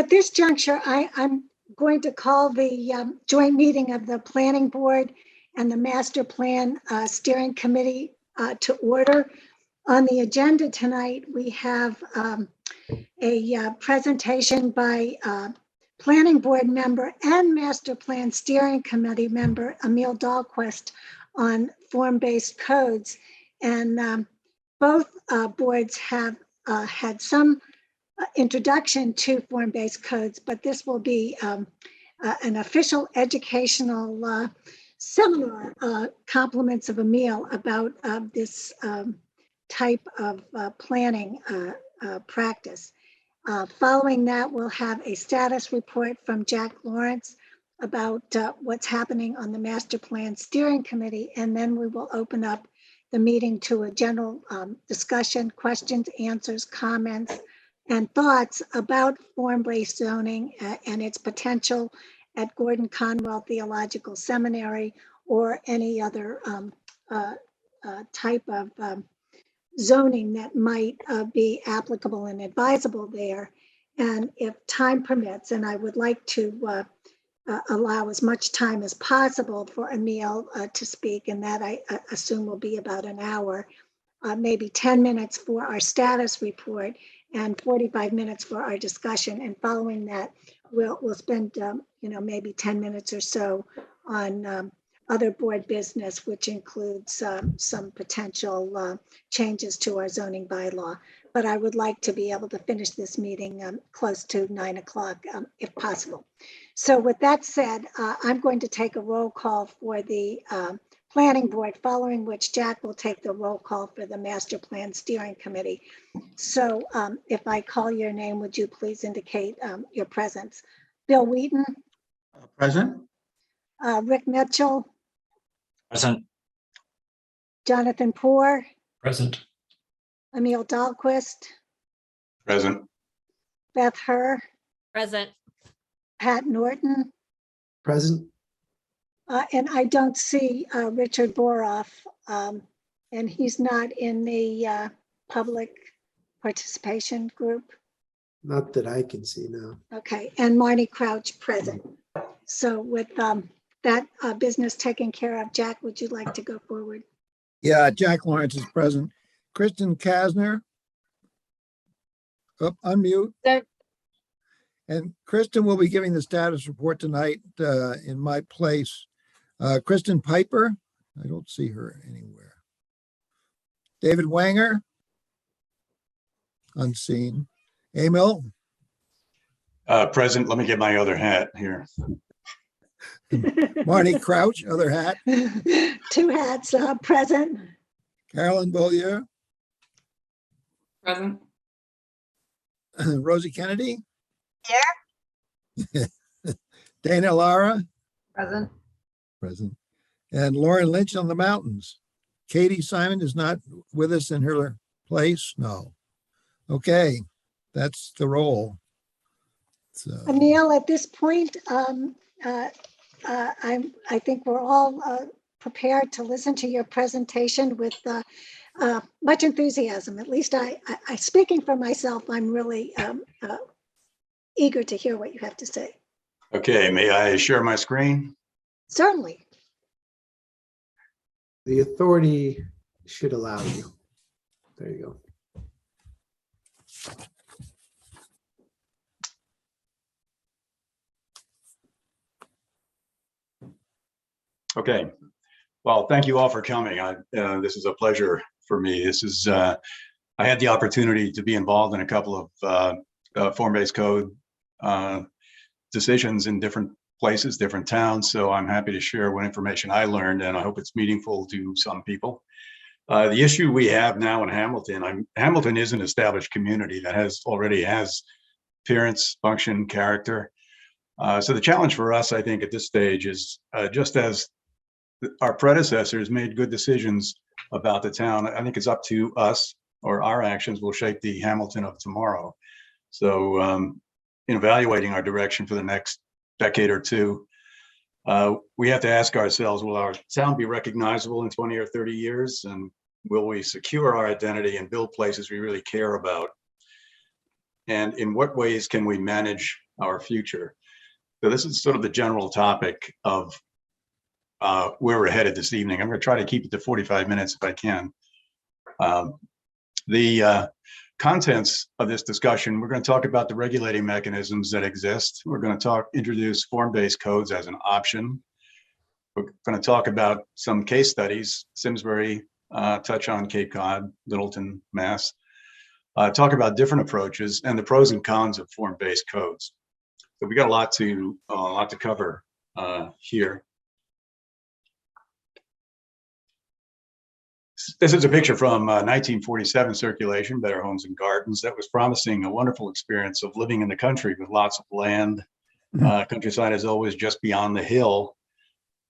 At this juncture, I'm going to call the joint meeting of the Planning Board and the Master Plan Steering Committee to order. On the agenda tonight, we have a presentation by Planning Board member and Master Plan Steering Committee member Emil Dahlquist on form-based codes. And both boards have had some introduction to form-based codes, but this will be an official educational seminar, compliments of Emil about this type of planning practice. Following that, we'll have a status report from Jack Lawrence about what's happening on the Master Plan Steering Committee, and then we will open up the meeting to a general discussion, questions, answers, comments, and thoughts about form-based zoning and its potential at Gordon Conwell Theological Seminary or any other type of zoning that might be applicable and advisable there. And if time permits, and I would like to allow as much time as possible for Emil to speak, and that I assume will be about an hour, maybe 10 minutes for our status report and 45 minutes for our discussion. And following that, we'll spend maybe 10 minutes or so on other board business, which includes some potential changes to our zoning bylaw. But I would like to be able to finish this meeting close to 9 o'clock if possible. So with that said, I'm going to take a roll call for the Planning Board, following which Jack will take the roll call for the Master Plan Steering Committee. So if I call your name, would you please indicate your presence? Bill Wheaton. Present. Rick Mitchell. Present. Jonathan Poor. Present. Emil Dahlquist. Present. Beth Herr. Present. Pat Norton. Present. And I don't see Richard Boroff, and he's not in the public participation group. Not that I can see now. Okay, and Marty Crouch present. So with that business taken care of, Jack, would you like to go forward? Yeah, Jack Lawrence is present. Kristen Kasner. Unmute. There. And Kristen will be giving the status report tonight in my place. Kristen Piper, I don't see her anywhere. David Wanger, unseen. Emil. Present. Let me get my other hat here. Marty Crouch, other hat. Two hats present. Carolyn Beaulieu. Present. Rosie Kennedy. Here. Dana Lara. Present. Present. And Lauren Lynch on the mountains. Katie Simon is not with us in her place. No. Okay, that's the roll. So, Emil, at this point, I think we're all prepared to listen to your presentation with much enthusiasm. At least I speaking for myself, I'm really eager to hear what you have to say. Okay, may I share my screen? Certainly. The authority should allow you. There you go. Okay. Well, thank you all for coming. This is a pleasure for me. This is I had the opportunity to be involved in a couple of form-based code decisions in different places, different towns. So I'm happy to share what information I learned, and I hope it's meaningful to some people. The issue we have now in Hamilton, Hamilton is an established community that already has appearance, function, character. So the challenge for us, I think, at this stage is just as our predecessors made good decisions about the town, I think it's up to us, or our actions will shape the Hamilton of tomorrow. So in evaluating our direction for the next decade or two, we have to ask ourselves, will our town be recognizable in 20 or 30 years? And will we secure our identity and build places we really care about? And in what ways can we manage our future. So this is sort of the general topic of where we're headed this evening. I'm going to try to keep it to 45 minutes if I can. The contents of this discussion, we're going to talk about the regulating mechanisms that exist. We're going to introduce form-based codes as an option. We're going to talk about some case studies, Simsbury, touch on Cape Cod, Littleton, Mass. Talk about different approaches and the pros and cons of form-based codes. So we got a lot to cover here. This is a picture from 1947 circulation, Better Homes and Gardens, that was promising a wonderful experience of living in the country with lots of land. Countryside is always just beyond the hill.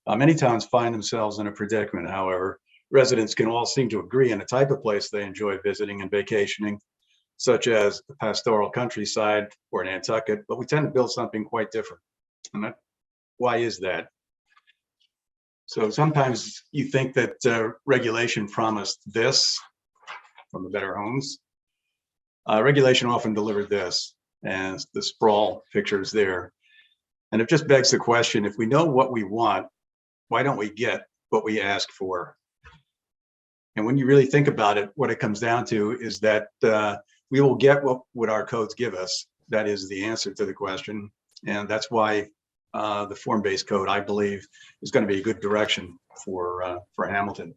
Many towns find themselves in a predicament, however. Residents can all seem to agree on the type of place they enjoy visiting and vacationing, such as the pastoral countryside or Nantucket, but we tend to build something quite different. And why is that? So sometimes you think that regulation promised this from the Better Homes. Regulation often delivered this, and the sprawl picture is there. And it just begs the question, if we know what we want, why don't we get what we ask for? And when you really think about it, what it comes down to is that we will get what our codes give us. That is the answer to the question. And that's why the form-based code, I believe, is going to be a good direction for Hamilton.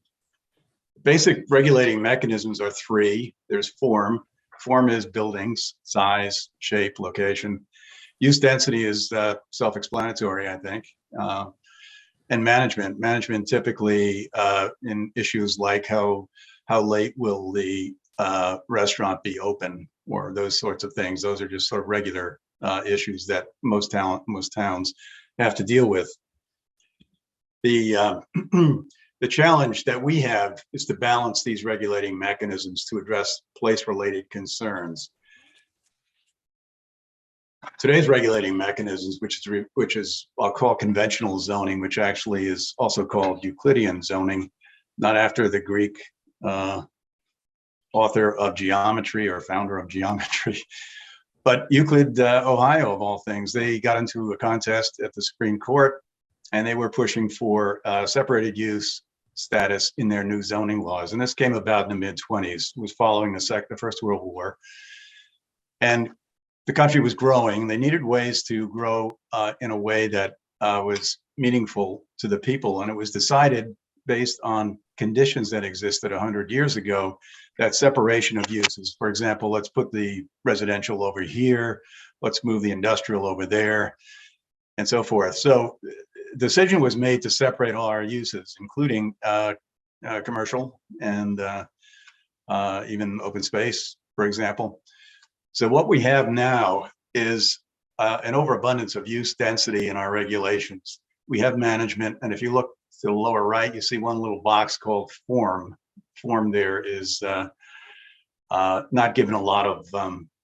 Basic regulating mechanisms are three. There's form. Form is buildings, size, shape, location. Use density is self-explanatory, I think. And management. Management typically in issues like how late will the restaurant be open, or those sorts of things. Those are just sort of regular issues that most towns have to deal with. The the challenge that we have is to balance these regulating mechanisms to address place-related concerns. Today's regulating mechanisms, which is I'll call conventional zoning, which actually is also called Euclidean zoning, not after the Greek author of geometry or founder of geometry, but Euclid, Ohio, of all things. They got into a contest at the Supreme Court, and they were pushing for separated use status in their new zoning laws. And this came about in the mid-20s. It was following the First World War. And the country was growing. They needed ways to grow in a way that was meaningful to the people. And it was decided based on conditions that existed 100 years ago, that separation of uses. For example, let's put the residential over here, let's move the industrial over there, and so forth. So the decision was made to separate all our uses, including commercial and even open space, for example. So what we have now is an overabundance of use density in our regulations. We have management, and if you look to the lower right, you see one little box called form. Form there is not given a lot of,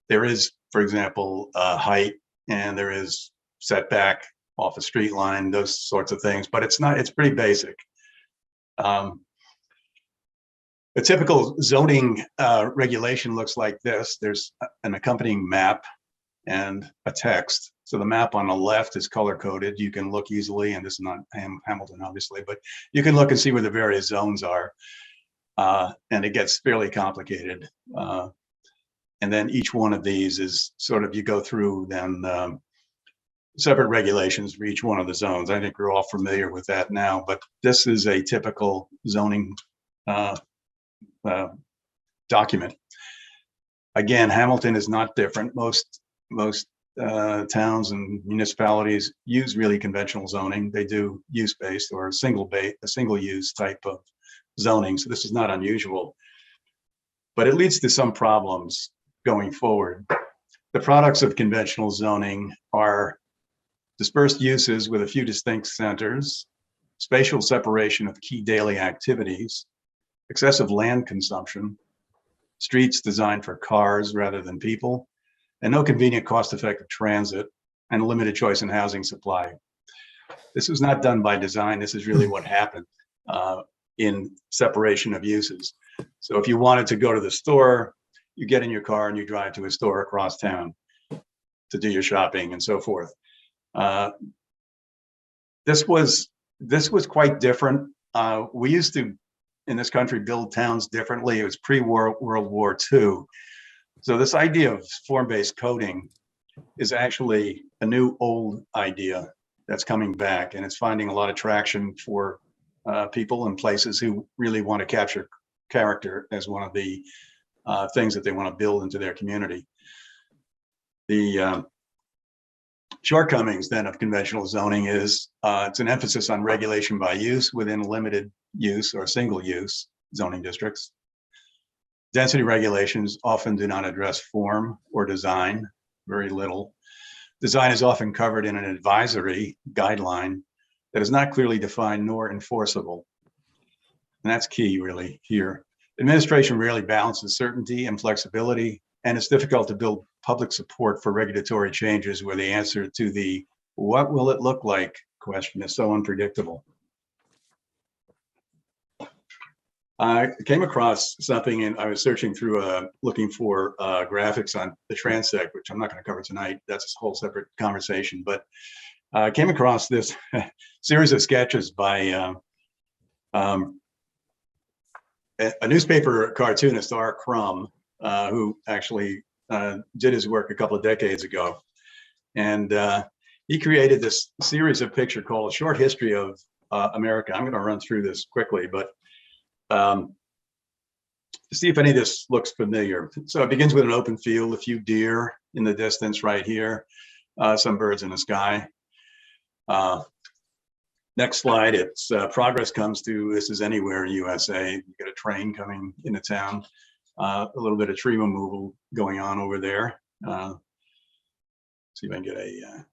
there is, for example, height, and there is setback off a street line, those sorts of things, but it's pretty basic. A typical zoning regulation looks like this. There's an accompanying map and a text. So the map on the left is color coded. You can look easily, and this is not Hamilton, obviously, but you can look and see where the various zones are. And it gets fairly complicated. And then each one of these is sort of, you go through then separate regulations for each one of the zones. I think we're all familiar with that now, but this is a typical zoning document. Again, Hamilton is not different. Most towns and municipalities use really conventional zoning. They do use-based or a single-use type of zoning. So this is not unusual, but it leads to some problems going forward. The products of conventional zoning are dispersed uses with a few distinct centers, spatial separation of key daily activities, excessive land consumption, streets designed for cars rather than people, and no convenient, cost-effective transit, and limited choice in housing supply. This was not done by design. This is really what happened in separation of uses. So if you wanted to go to the store, you get in your car and you drive to a store across town. to do your shopping and so forth. This was quite different. We used to, in this country, build towns differently. It was pre-World War II. So this idea of form-based coding is actually a new old idea that's coming back, and it's finding a lot of traction for people and places who really want to capture character as one of the things that they want to build into their community. The shortcomings then of conventional zoning is it's an emphasis on regulation by use within limited use or single use zoning districts. Density regulations often do not address form or design, very little. Design is often covered in an advisory guideline that is not clearly defined nor enforceable. And that's key really here. Administration rarely balances certainty and flexibility, and it's difficult to build public support for regulatory changes where the answer to the "what will it look like" question is so unpredictable. I came across something, and I was searching through looking for graphics on the transect, which I'm not going to cover tonight. That's a whole separate conversation. But I came across this series of sketches by a newspaper cartoonist, R. Crumb, who actually did his work a couple of decades ago. And he created this series of pictures called A Short History of America. I'm going to run through this quickly, but see if any of this looks familiar. So it begins with an open field, a few deer in the distance right here, some birds in the sky. Next slide, it's progress comes to, this is anywhere in USA. You get a train coming into town, a little bit of tree removal going on over there. See if I can get a,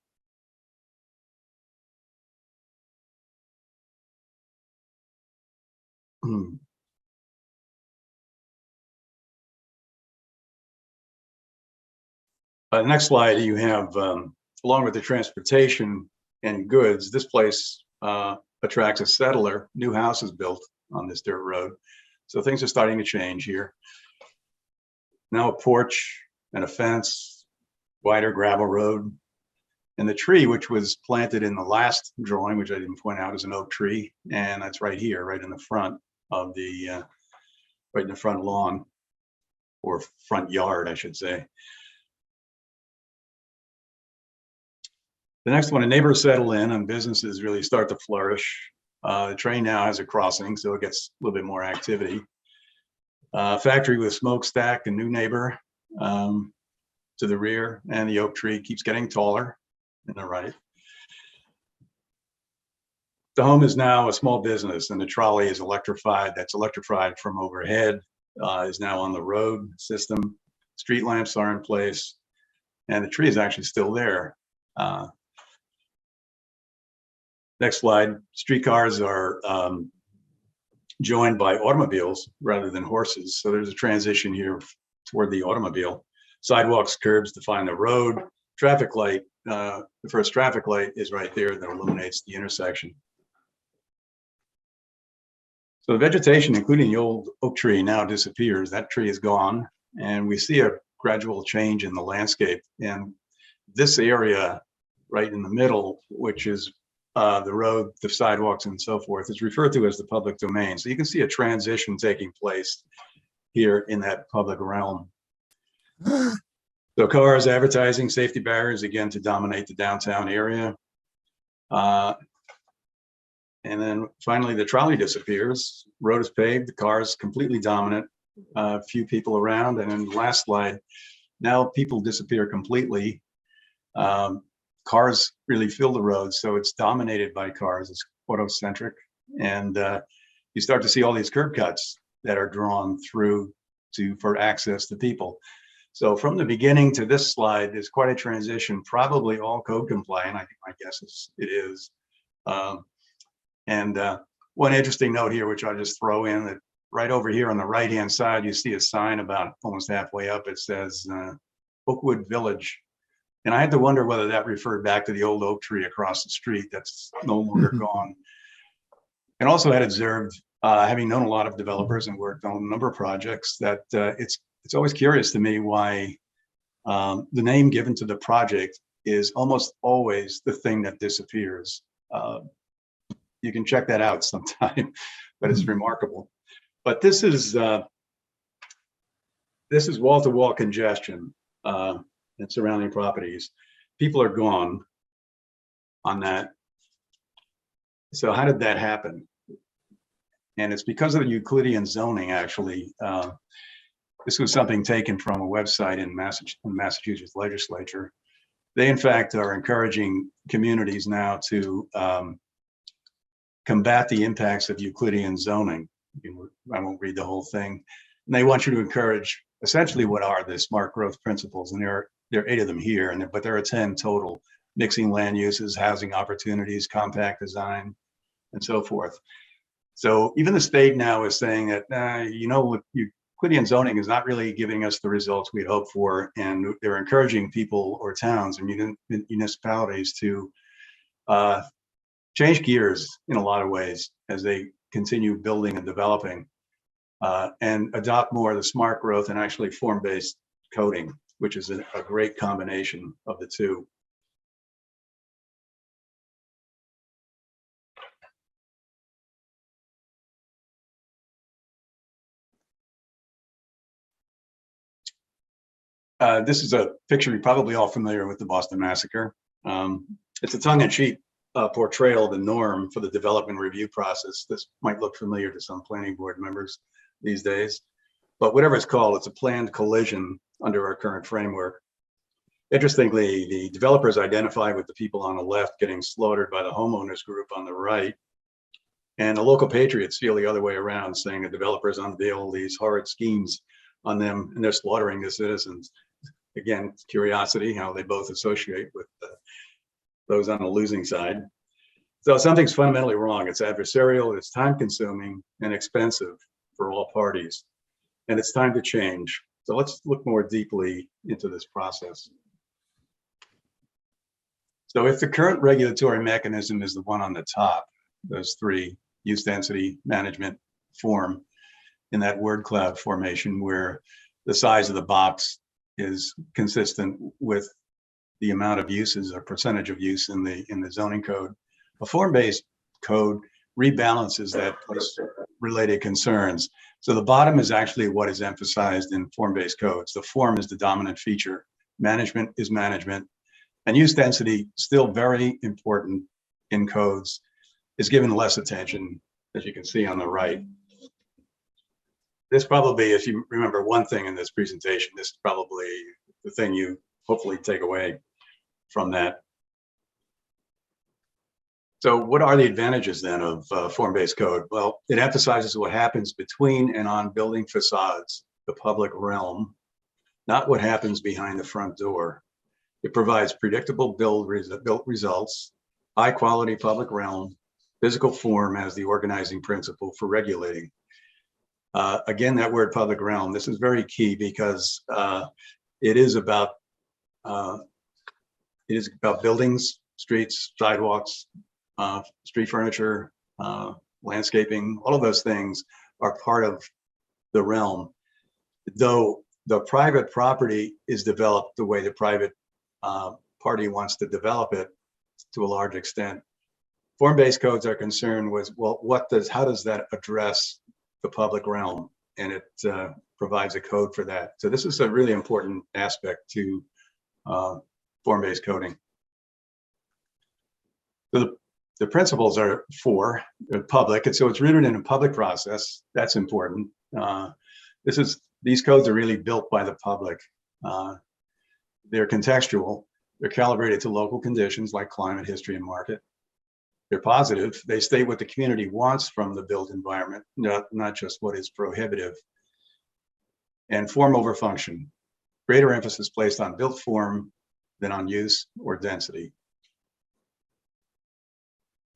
next slide, you have, along with the transportation and goods, this place attracts a settler, new houses built on this dirt road. So things are starting to change here. Now a porch and a fence, wider gravel road. And the tree, which was planted in the last drawing, which I didn't point out, is an oak tree. And that's right here, right in the front of the, right in the front lawn, or front yard, I should say. The next one, and neighbors settle in and businesses really start to flourish. The train now has a crossing, so it gets a little bit more activity. Factory with smokestack, a new neighbor to the rear, and the oak tree keeps getting taller in the right. The home is now a small business, and the trolley is electrified. That's electrified from overhead, is now on the road system. Street lamps are in place, and the tree is actually still there. Next slide, streetcars are joined by automobiles rather than horses. So there's a transition here toward the automobile. Sidewalks, curbs define the road. Traffic light, the first traffic light is right there that illuminates the intersection. So the vegetation, including the old oak tree, now disappears. That tree is gone, and we see a gradual change in the landscape. And this area right in the middle, which is the road, the sidewalks, and so forth, is referred to as the public domain. So you can see a transition taking place here in that public realm. So cars, advertising, safety barriers, again, to dominate the downtown area. And then finally, the trolley disappears. Road is paved, the car is completely dominant, few people around. And then the last slide, now people disappear completely. Cars really fill the road, so it's dominated by cars. It's auto-centric, and you start to see all these curb cuts that are drawn through for access to people. So from the beginning to this slide is quite a transition, probably all code compliant. I think my guess is it is. One interesting note here, which I'll just throw in, that right over here on the right-hand side, you see a sign about almost halfway up. It says Oakwood Village. And I had to wonder whether that referred back to the old oak tree across the street that's no longer gone. And also had observed, having known a lot of developers and worked on a number of projects, that it's always curious to me why the name given to the project is almost always the thing that disappears. You can check that out sometime, but it's remarkable. But this is wall-to-wall congestion and surrounding properties. People are gone on that. So how did that happen? And it's because of the Euclidean zoning, actually. This was something taken from a website in Massachusetts legislature. They, in fact, are encouraging communities now to combat the impacts of Euclidean zoning. I won't read the whole thing. And they want you to encourage essentially what are the smart growth principles. And there are 8 of them here, but there are 10 total: mixing land uses, housing opportunities, compact design, and so forth. So even the state now is saying that, Euclidean zoning is not really giving us the results we'd hoped for. And they're encouraging people or towns and municipalities to change gears in a lot of ways as they continue building and developing, and adopt more of the smart growth and actually form-based coding, which is a great combination of the two. This is a picture you're probably all familiar with, the Boston Massacre. It's a tongue-in-cheek portrayal of the norm for the development review process. This might look familiar to some planning board members these days, but whatever it's called, it's a planned collision under our current framework. Interestingly, the developers identify with the people on the left getting slaughtered by the homeowners group on the right. And the local patriots feel the other way around, saying the developers unveil these horrid schemes on them and they're slaughtering the citizens. Again, curiosity, how they both associate with those on the losing side. So something's fundamentally wrong. It's adversarial, it's time consuming and expensive for all parties. And it's time to change. So let's look more deeply into this process. So if the current regulatory mechanism is the one on the top, those 3, use density, management, form, in that word cloud formation where the size of the box is consistent with the amount of uses or percentage of use in the zoning code. A form-based code rebalances that related concerns. So the bottom is actually what is emphasized in form-based codes. The form is the dominant feature. Management is management. And use density, still very important in codes, is given less attention, as you can see on the right. This probably, if you remember one thing in this presentation, this is probably the thing you hopefully take away from that. So what are the advantages then of form-based code? Well, it emphasizes what happens between and on building facades, the public realm, not what happens behind the front door. It provides predictable built results, high quality public realm, physical form as the organizing principle for regulating. Again, that word public realm, this is very key because it is about buildings, streets, sidewalks, street furniture, landscaping. All of those things are part of the realm. Though the private property is developed the way the private party wants to develop it to a large extent. Form-based codes are concerned with, well, how does that address the public realm? And it provides a code for that. So this is a really important aspect to form-based coding. So the principles are 4, public, and so it's rooted in a public process. That's important. These codes are really built by the public. They're contextual. They're calibrated to local conditions like climate, history, and market. They're positive. They state what the community wants from the built environment, not just what is prohibitive. And form over function. Greater emphasis placed on built form than on use or density.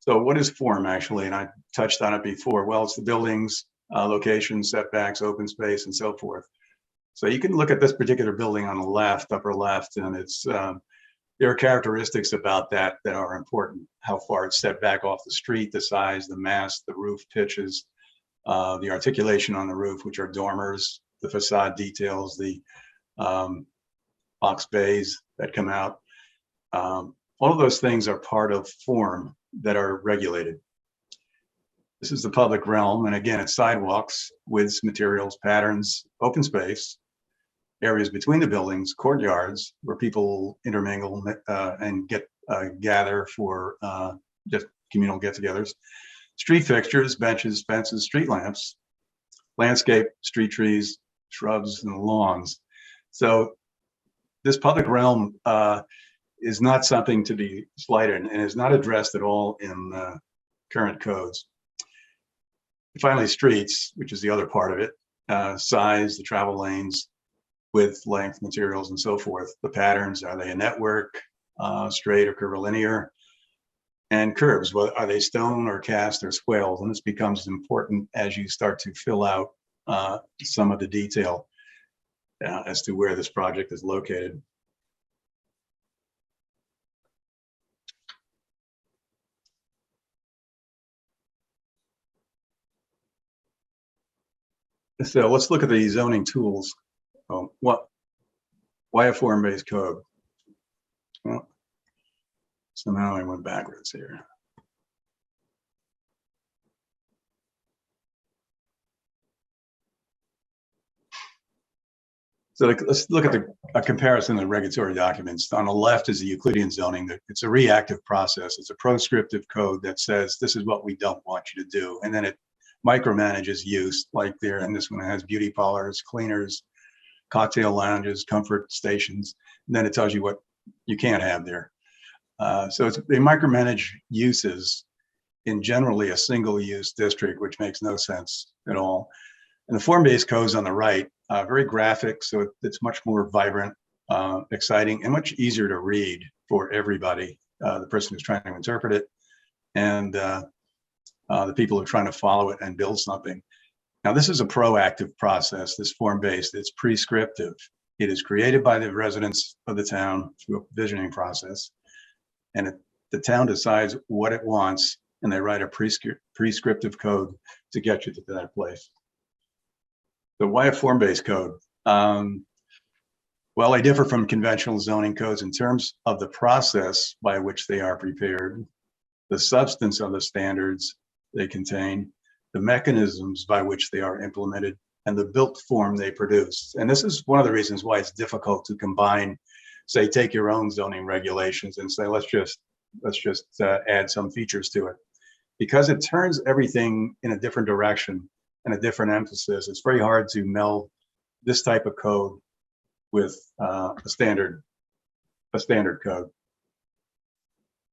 So what is form actually? And I touched on it before. Well, it's the buildings, locations, setbacks, open space, and so forth. So you can look at this particular building on the left, upper left, and it's there are characteristics about that that are important. How far it's set back off the street, the size, the mass, the roof pitches, the articulation on the roof, which are dormers, the facade details, the box bays that come out. All of those things are part of form that are regulated. This is the public realm. And again, it's sidewalks, widths, materials, patterns, open space, areas between the buildings, courtyards where people intermingle and gather for just communal get-togethers, street fixtures, benches, fences, street lamps, landscape, street trees, shrubs, and lawns. So this public realm is not something to be slighted and is not addressed at all in current codes. Finally, streets, which is the other part of it, size, the travel lanes, width, length, materials, and so forth. The patterns, are they a network, straight or curvilinear? And curves, well, are they stone or cast or swales? And this becomes important as you start to fill out some of the detail as to where this project is located. So let's look at the zoning tools. Why a form-based code? Well, somehow I went backwards here. So let's look at a comparison of the regulatory documents. On the left is the Euclidean zoning. It's a reactive process. It's a proscriptive code that says this is what we don't want you to do. And then it micromanages use, like there, and this one has beauty parlors, cleaners, cocktail lounges, comfort stations. And then it tells you what you can't have there. So they micromanage uses in generally a single use district, which makes no sense at all. And the form-based codes on the right, very graphic, so it's much more vibrant, exciting, and much easier to read for everybody, the person who's trying to interpret it, and the people who are trying to follow it and build something. Now, this is a proactive process, this form-based, it's prescriptive. It is created by the residents of the town through a provisioning process. And the town decides what it wants, and they write a prescriptive code to get you to that place. So why a form-based code? Well, they differ from conventional zoning codes in terms of the process by which they are prepared, the substance of the standards they contain, the mechanisms by which they are implemented, and the built form they produce. And this is one of the reasons why it's difficult to combine, say, take your own zoning regulations and say, let's just add some features to it. Because it turns everything in a different direction and a different emphasis, it's very hard to meld this type of code with a standard code.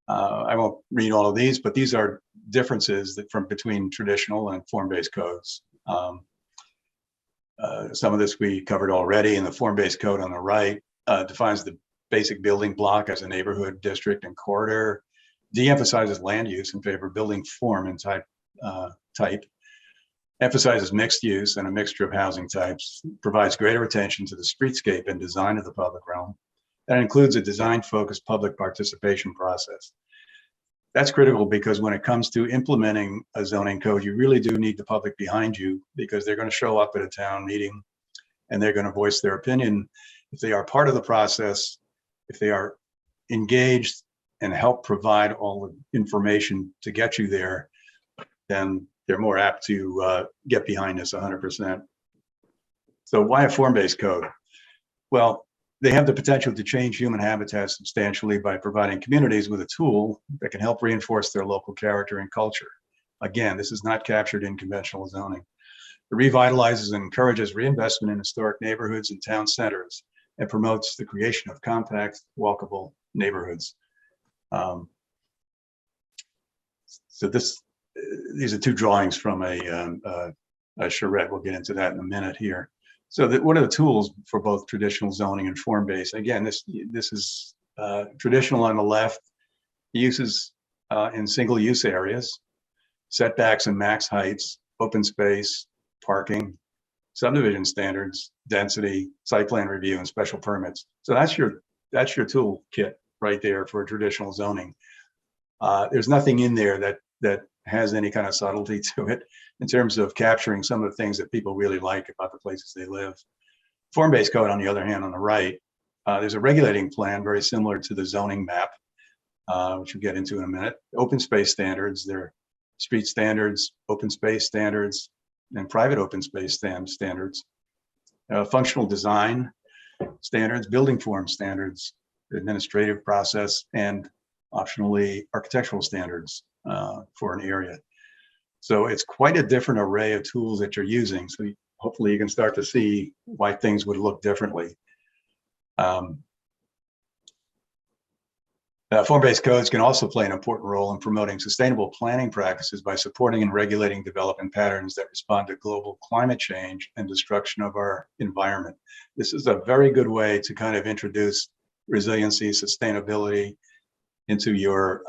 I won't read all of these, but these are differences between traditional and form-based codes. Some of this we covered already, and the form-based code on the right defines the basic building block as a neighborhood, district, and corridor, de-emphasizes land use in favor of building form and type, emphasizes mixed use and a mixture of housing types, provides greater attention to the streetscape and design of the public realm, and includes a design-focused public participation process. That's critical because when it comes to implementing a zoning code, you really do need the public behind you, because they're going to show up at a town meeting and they're going to voice their opinion. If they are part of the process, if they are engaged and help provide all the information to get you there, then they're more apt to get behind this 100%. So why a form-based code? Well, they have the potential to change human habitat substantially by providing communities with a tool that can help reinforce their local character and culture. Again, this is not captured in conventional zoning. It revitalizes and encourages reinvestment in historic neighborhoods and town centers, and promotes the creation of compact, walkable neighborhoods. So these are two drawings from a charrette. We'll get into that in a minute here. So what are the tools for both traditional zoning and form-based? Again, this is traditional on the left, uses in single-use areas, setbacks and max heights, open space, parking, subdivision standards, density, site plan review, and special permits. So that's your toolkit right there for traditional zoning. There's nothing in there that has any kind of subtlety to it in terms of capturing some of the things that people really like about the places they live. Form-based code, on the other hand, on the right, There's a regulating plan very similar to the zoning map, which we'll get into in a minute. Open space standards, there are street standards, open space standards, and private open space standards. Functional design standards, building form standards, administrative process, and optionally architectural standards for an area. So it's quite a different array of tools that you're using. So hopefully you can start to see why things would look differently. Form-based codes can also play an important role in promoting sustainable planning practices by supporting and regulating development patterns that respond to global climate change and destruction of our environment. This is a very good way to kind of introduce resiliency, sustainability into your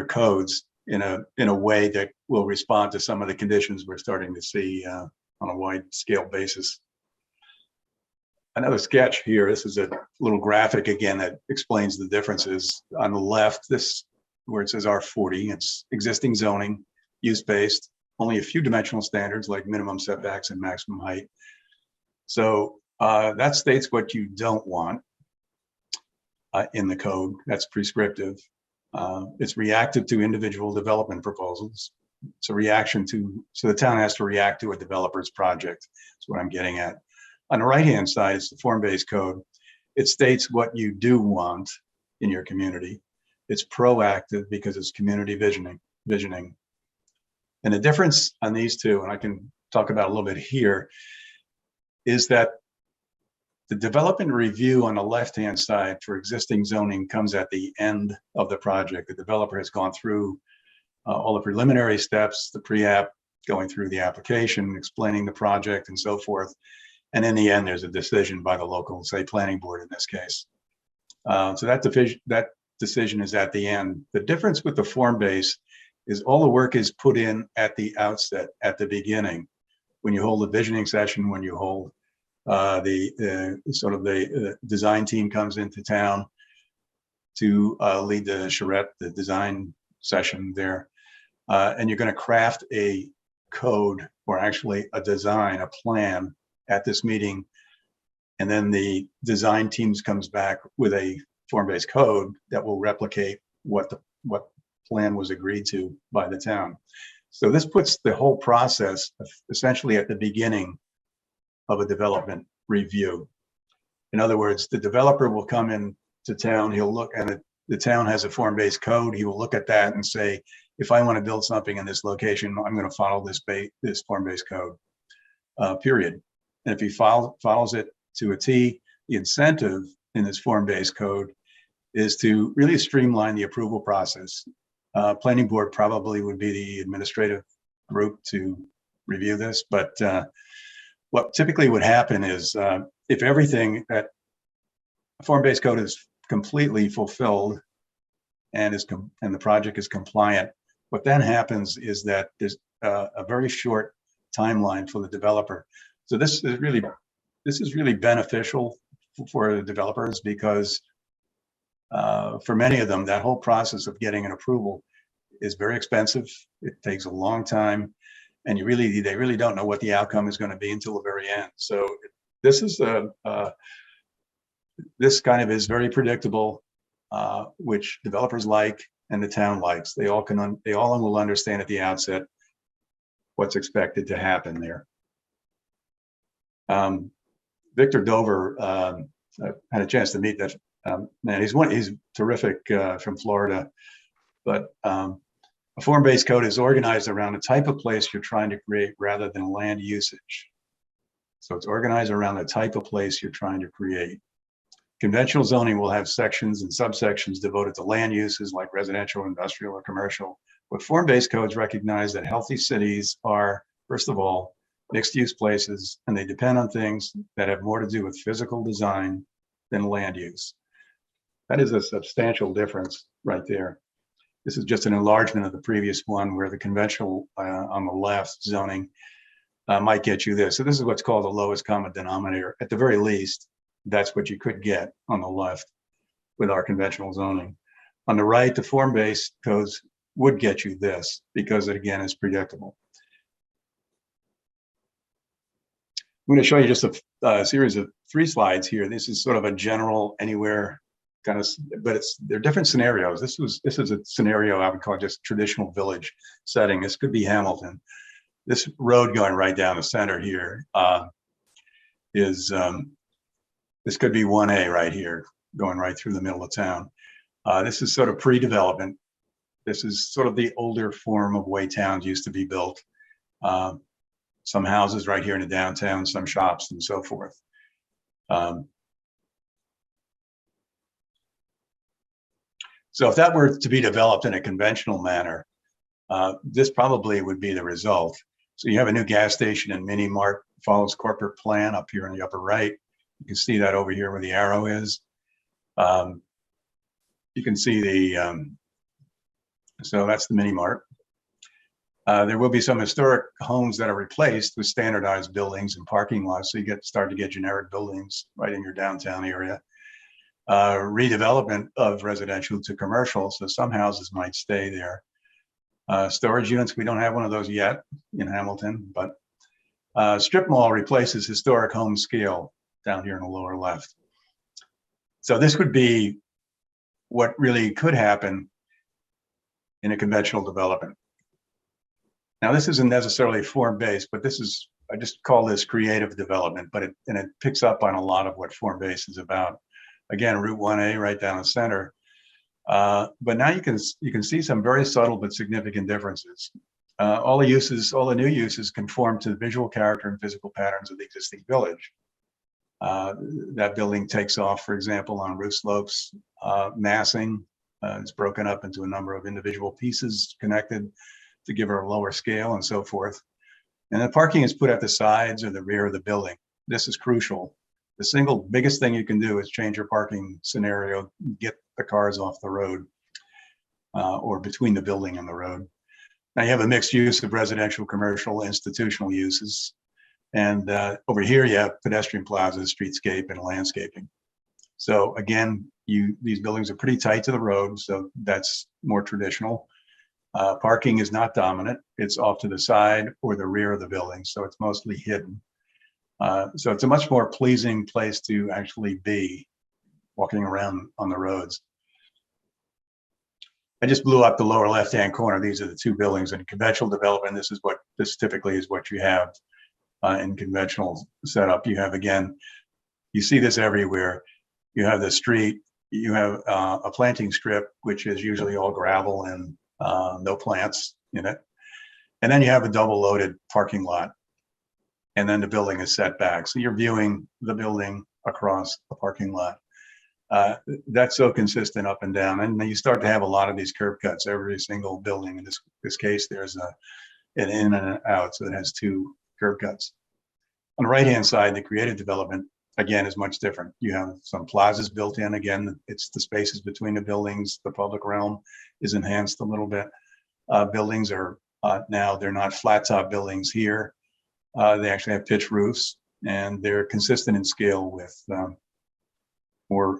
codes in a way that will respond to some of the conditions we're starting to see on a wide scale basis. Another sketch here, this is a little graphic again that explains the differences. On the left, this where it says R40, it's existing zoning, use-based, only a few dimensional standards like minimum setbacks and maximum height. So that states what you don't want in the code. That's prescriptive. It's reactive to individual development proposals. It's a reaction to, so the town has to react to a developer's project. That's what I'm getting at. On the right-hand side, it's the form-based code. It states what you do want in your community. It's proactive because it's community visioning. And the difference on these two, and I can talk about a little bit here, is that the development review on the left-hand side for existing zoning comes at the end of the project. The developer has gone through all the preliminary steps, the pre-app, going through the application, explaining the project and so forth. And in the end, there's a decision by the local, say, planning board in this case. So that decision is at the end. The difference with the form-based is all the work is put in at the outset, at the beginning. When you hold a visioning session, when you hold the design team comes into town to lead the charrette, the design session there, and you're going to craft a code or actually a design, a plan at this meeting, and then the design teams comes back with a form-based code that will replicate what plan was agreed to by the town. So this puts the whole process essentially at the beginning of a development review. In other words, the developer will come in to town, he'll look, and the town has a form-based code, he will look at that and say, if I want to build something in this location, I'm going to follow this form-based code, period. And if he follows it to a T, the incentive in this form-based code is to really streamline the approval process. Planning board probably would be the administrative group to review this, but what typically would happen is if everything that form-based code is completely fulfilled and the project is compliant, what then happens is that there's a very short timeline for the developer. So this is really beneficial for the developers because for many of them, that whole process of getting an approval is very expensive. It takes a long time, and they really don't know what the outcome is going to be until the very end. So this is this kind of is very predictable, which developers like and the town likes. They all will understand at the outset what's expected to happen there. Victor Dover, I had a chance to meet that man. He's terrific from Florida, but a form-based code is organized around the type of place you're trying to create rather than land usage. So it's organized around the type of place you're trying to create. Conventional zoning will have sections and subsections devoted to land uses like residential, industrial, or commercial. But form-based codes recognize that healthy cities are, first of all, mixed-use places, and they depend on things that have more to do with physical design than land use. That is a substantial difference right there. This is just an enlargement of the previous one where the conventional on the left zoning might get you this. So this is what's called the lowest common denominator. At the very least, that's what you could get on the left with our conventional zoning. On the right, the form-based codes would get you this because it again is predictable. I'm going to show you just a series of 3 slides here. This is sort of a general anywhere kind of, but they're different scenarios. This is a scenario I would call just traditional village setting. This could be Hamilton. This road going right down the center here is this could be 1A right here, going right through the middle of town. This is sort of pre-development. This is sort of the older form of way towns used to be built. Some houses right here in the downtown, some shops and so forth. So if that were to be developed in a conventional manner, this probably would be the result. So you have a new gas station and mini mart, follows corporate plan up here in the upper right. You can see that over here where the arrow is. You can see the, so that's the mini mart. There will be some historic homes that are replaced with standardized buildings and parking lots. So you start to get generic buildings right in your downtown area. Redevelopment of residential to commercial. So some houses might stay there. Storage units, we don't have one of those yet in Hamilton, but strip mall replaces historic home scale down here in the lower left. So this would be what really could happen in a conventional development. Now, this isn't necessarily form-based, but this is, I just call this creative development, but it picks up on a lot of what form-based is about. Again, Route 1A right down the center. But now you can see some very subtle but significant differences. All the new uses conform to the visual character and physical patterns of the existing village. That building takes off, for example, on roof slopes. Massing is broken up into a number of individual pieces connected to give her a lower scale and so forth. And the parking is put at the sides or the rear of the building. This is crucial. The single biggest thing you can do is change your parking scenario, get the cars off the road or between the building and the road. Now you have a mixed use of residential, commercial, institutional uses. And over here you have pedestrian plazas, streetscape, and landscaping. So again, these buildings are pretty tight to the road, so that's more traditional. Parking is not dominant. It's off to the side or the rear of the building, so it's mostly hidden. So it's a much more pleasing place to actually be walking around on the roads. I just blew up the lower left-hand corner. These are the 2 buildings in conventional development. This typically is what you have in conventional setup. You have, again, you see this everywhere. You have the street, you have a planting strip, which is usually all gravel and no plants in it. And then you have a double loaded parking lot. And then the building is set back. So you're viewing the building across the parking lot. That's so consistent up and down. And then you start to have a lot of these curb cuts. Every single building, in this case, there's an in and an out. So it has 2 curb cuts. On the right-hand side, the creative development, again, is much different. You have some plazas built in. Again, it's the spaces between the buildings. The public realm is enhanced a little bit. Buildings are now, they're not flat top buildings here. They actually have pitched roofs, and they're consistent in scale with more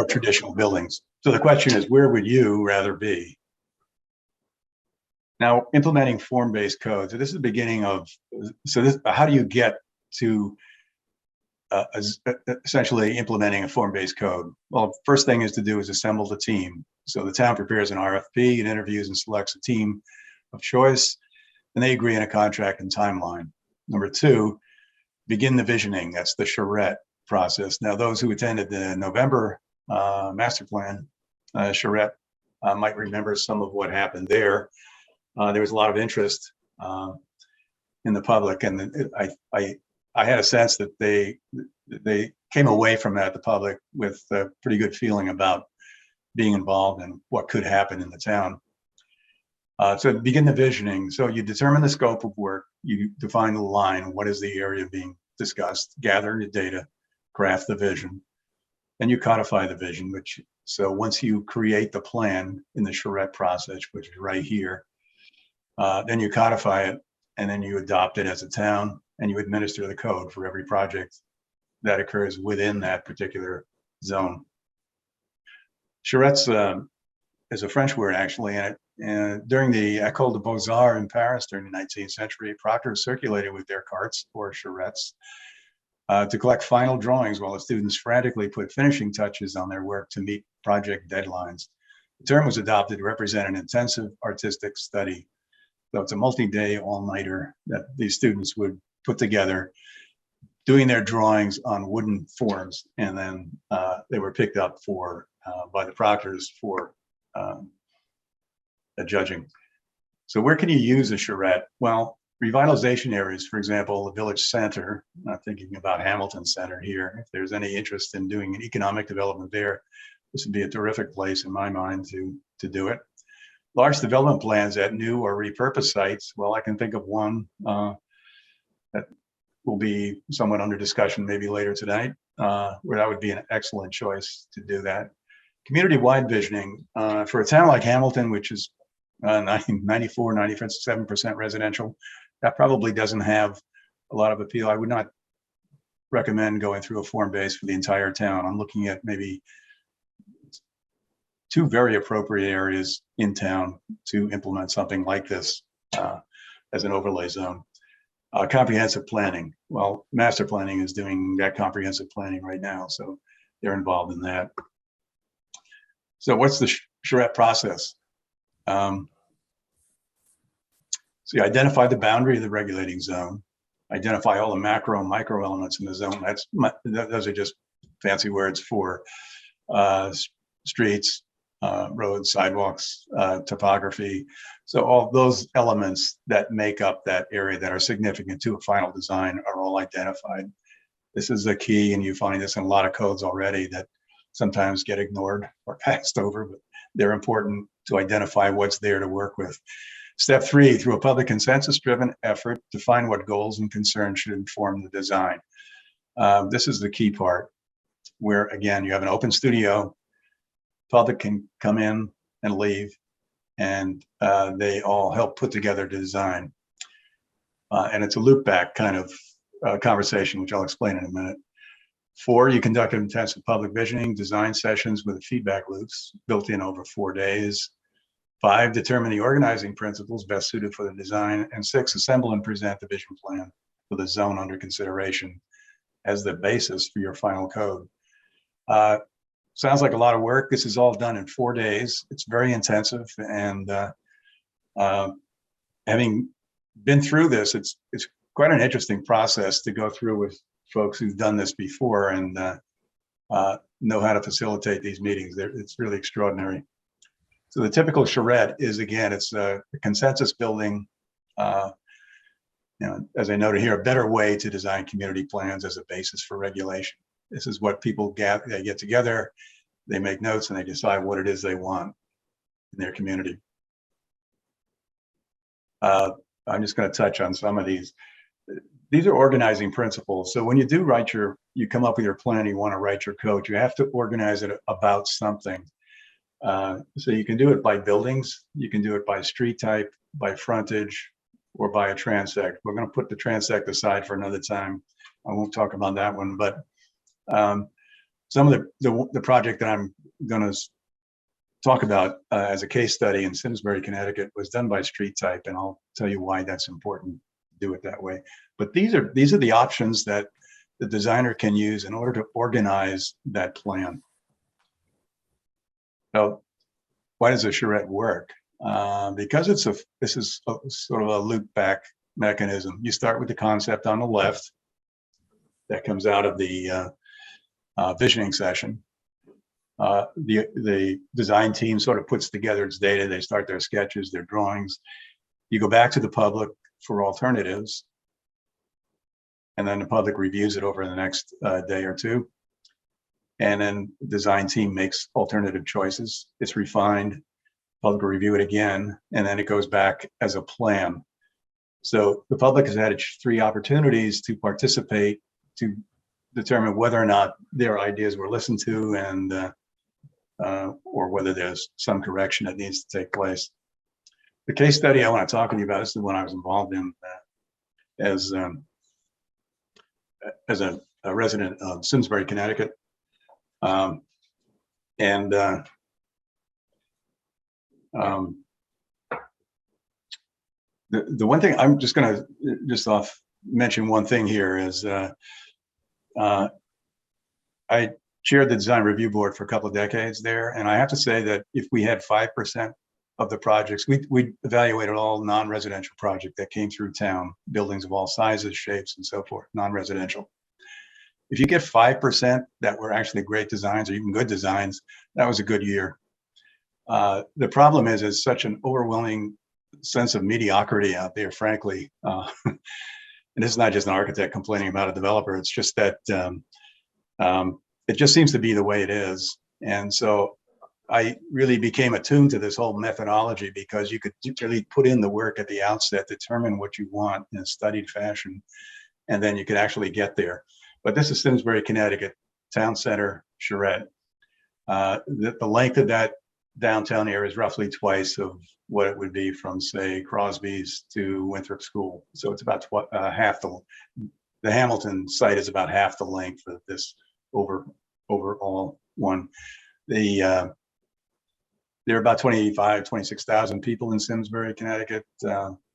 traditional buildings. So the question is, where would you rather be? Now, implementing form-based code. So this is the beginning of, how do you get to essentially implementing a form-based code? Well, first thing is to do is assemble the team. So the town prepares an RFP, it interviews and selects a team of choice, and they agree on a contract and timeline. Number 2, begin the visioning. That's the charrette process. Now, those who attended the November master plan charrette might remember some of what happened there. There was a lot of interest in the public, and I had a sense that they came away from that, the public, with a pretty good feeling about being involved in what could happen in the town. So begin the visioning. So you determine the scope of work, you define the line, what is the area being discussed, gather the data, craft the vision, then you codify the vision, so once you create the plan in the charrette process, which is right here, then you codify it, and then you adopt it as a town, and you administer the code for every project that occurs within that particular zone. Charrettes is a French word, actually, and During the École des Beaux-Arts in Paris during the 19th century, proctors circulated with their carts or charrettes to collect final drawings while the students frantically put finishing touches on their work to meet project deadlines. The term was adopted to represent an intensive artistic study. So it's a multi-day all-nighter that these students would put together, doing their drawings on wooden forms, and then they were picked up for by the proctors for the judging. So where can you use a charrette? Well, revitalization areas, for example, the village center, I'm thinking about Hamilton Center here. If there's any interest in doing an economic development there, this would be a terrific place in my mind to do it. Large development plans at new or repurposed sites. Well, I can think of one that will be somewhat under discussion maybe later tonight, where that would be an excellent choice to do that. Community-wide visioning for a town like Hamilton, which is 94, 97% residential, that probably doesn't have a lot of appeal. I would not recommend going through a form base for the entire town. I'm looking at maybe 2 very appropriate areas in town to implement something like this as an overlay zone. Comprehensive planning. Well, master planning is doing that comprehensive planning right now, so they're involved in that. So what's the charrette process? So you identify the boundary of the regulating zone, identify all the macro and micro elements in the zone. Those are just fancy words for streets, roads, sidewalks, topography. So all those elements that make up that area that are significant to a final design are all identified. This is a key, and you find this in a lot of codes already that sometimes get ignored or passed over, but they're important to identify what's there to work with. Step 3, through a public consensus-driven effort, define what goals and concerns should inform the design. This is the key part, where again, you have an open studio, public can come in and leave, and they all help put together the design. And it's a loop back kind of conversation, which I'll explain in a minute. 4, you conduct intensive public visioning, design sessions with feedback loops built in over 4 days. 5, determine the organizing principles best suited for the design. And 6, assemble and present the vision plan for the zone under consideration as the basis for your final code. Sounds like a lot of work. This is all done in 4 days. It's very intensive, and having been through this, it's quite an interesting process to go through with folks who've done this before and know how to facilitate these meetings. It's really extraordinary. So the typical charrette is, again, it's a consensus building, as I noted here, a better way to design community plans as a basis for regulation. This is what people they get together, they make notes, and they decide what it is they want in their community. I'm just going to touch on some of these. These are organizing principles. So when you do you come up with your plan, you want to write your code, you have to organize it about something. So you can do it by buildings, you can do it by street type, by frontage, or by a transect. We're going to put the transect aside for another time. I won't talk about that one, but some of the project that I'm going to talk about as a case study in Simsbury, Connecticut, was done by street type, and I'll tell you why that's important to do it that way. But these are the options that the designer can use in order to organize that plan. Now, why does a charrette work? Because this is sort of a loop back mechanism. You start with the concept on the left that comes out of the visioning session. The design team sort of puts together its data. They start their sketches, their drawings. You go back to the public for alternatives, and then the public reviews it over the next day or two. And then the design team makes alternative choices. It's refined, public will review it again, and then it goes back as a plan. So the public has had 3 opportunities to participate, to determine whether or not their ideas were listened to, and or whether there's some correction that needs to take place. The case study I want to talk to you about is the one I was involved in as a resident of Simsbury, Connecticut. The one thing I'm just going to mention one thing here is I chaired the design review board for a couple of decades there. And I have to say that if we had 5% of the projects, we evaluated all non-residential project that came through town, buildings of all sizes, shapes, and so forth, non-residential. If you get 5% that were actually great designs or even good designs, that was a good year. The problem is it's such an overwhelming sense of mediocrity out there, frankly. And this is not just an architect complaining about a developer. It's just that it just seems to be the way it is. And so I really became attuned to this whole methodology because you could really put in the work at the outset, determine what you want in a studied fashion, and then you could actually get there. But this is Simsbury, Connecticut, town center, Charette. The length of that downtown area is roughly twice of what it would be from, say, Crosby's to Winthrop School. So it's about half the Hamilton site is about half the length of this overall one. There are about 26,000 people in Simsbury, Connecticut,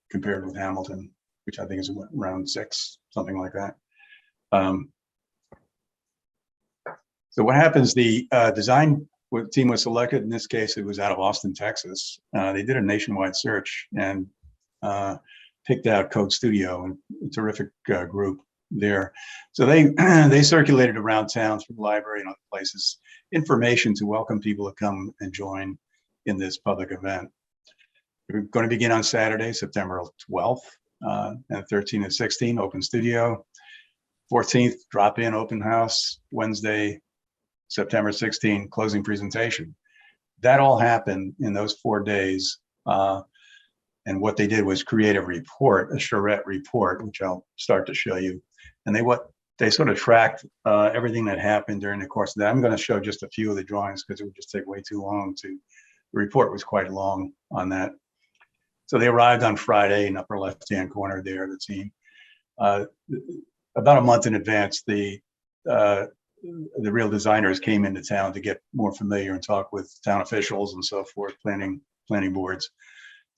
compared with Hamilton, which I think is around 6, something like that. So what happens, the design team was selected. In this case, it was out of Austin, Texas. They did a nationwide search and picked out Code Studio, a terrific group there. So they circulated around town through the library and other places, information to welcome people to come and join in this public event. We're going to begin on Saturday, September 12th, and 13 and 16, open studio. 14th, drop-in open house. Wednesday, September 16, closing presentation. That all happened in those 4 days. And what they did was create a report, a charrette report, which I'll start to show you. And they sort of tracked everything that happened during the course of that. I'm going to show just a few of the drawings because it would just take way too long to. The report was quite long on that. So they arrived on Friday in upper left-hand corner there, the team. About a month in advance, the real designers came into town to get more familiar and talk with town officials and so forth, planning boards,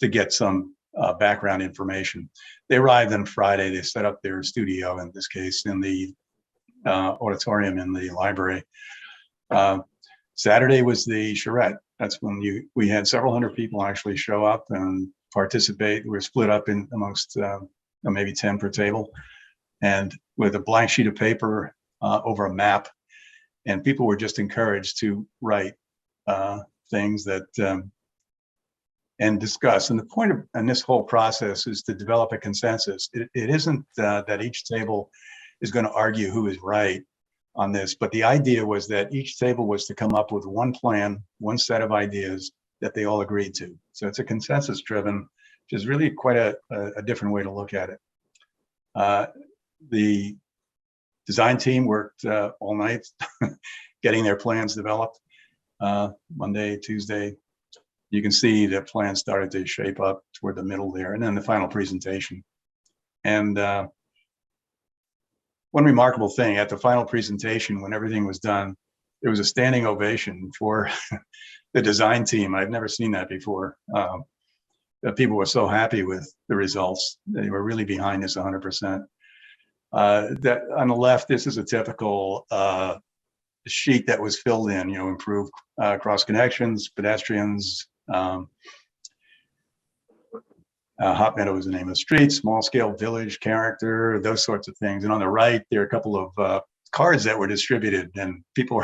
to get some background information. They arrived on Friday. They set up their studio, in this case, in the auditorium in the library. Saturday was the charrette. That's when we had several hundred people actually show up and participate. We were split up in amongst maybe 10 per table, and with a blank sheet of paper over a map. And people were just encouraged to write things that and discuss. And the point in this whole process is to develop a consensus. It isn't that each table is going to argue who is right on this, but the idea was that each table was to come up with one plan, one set of ideas that they all agreed to. So it's a consensus driven, which is really quite a different way to look at it. The design team worked all night getting their plans developed. Monday, Tuesday, you can see the plans started to shape up toward the middle there, and then the final presentation. And one remarkable thing at the final presentation, when everything was done, there was a standing ovation for the design team. I've never seen that before. That people were so happy with the results. They were really behind this 100%. That on the left, this is a typical sheet that was filled in, improved cross connections, pedestrians. Hot Meadow is the name of the street, small scale village character, those sorts of things. And on the right, there are a couple of cards that were distributed, and people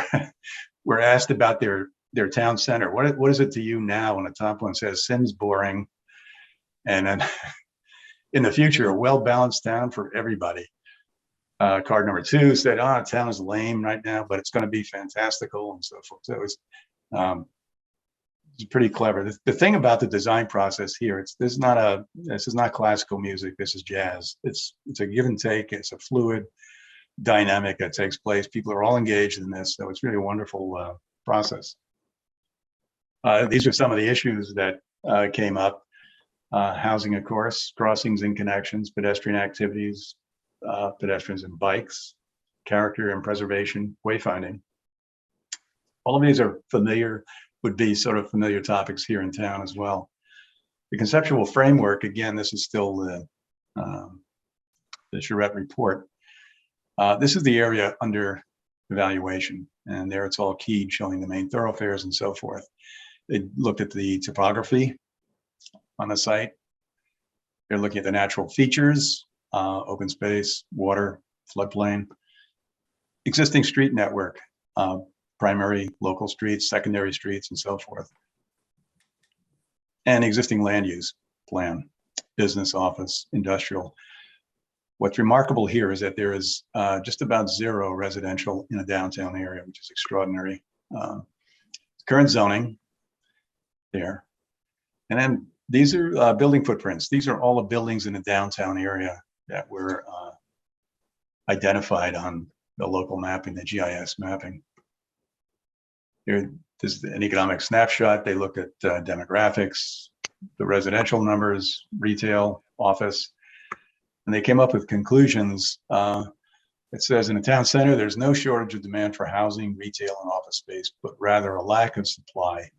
were asked about their town center. What is it to you now? And the top one says Sims boring. And then in the future, a well-balanced town for everybody. Card number 2 said, town is lame right now, but it's going to be fantastical, and so forth. So it's pretty clever. The thing about the design process here, this is not classical music. This is jazz. It's a give and take. It's a fluid dynamic that takes place. People are all engaged in this, so it's really a wonderful process. These are some of the issues that came up. Housing, of course, crossings and connections, pedestrian activities, pedestrians and bikes, character and preservation, wayfinding. All of these are would be sort of familiar topics here in town as well. The conceptual framework, again, this is still the Charette report. This is the area under evaluation, and there it's all keyed, showing the main thoroughfares and so forth. They looked at the topography on the site. They're looking at the natural features, open space, water, floodplain, existing street network, primary local streets, secondary streets, and so forth, and existing land use plan, business, office, industrial. What's remarkable here is that there is just about zero residential in a downtown area, which is extraordinary. Current zoning there. And then these are building footprints. These are all the buildings in the downtown area that were identified on the local mapping, the GIS mapping. Here, this is an economic snapshot. They looked at demographics, the residential numbers, retail, office, and they came up with conclusions. It says in the town center, there's no shortage of demand for housing, retail, and office space, but rather a lack of supply.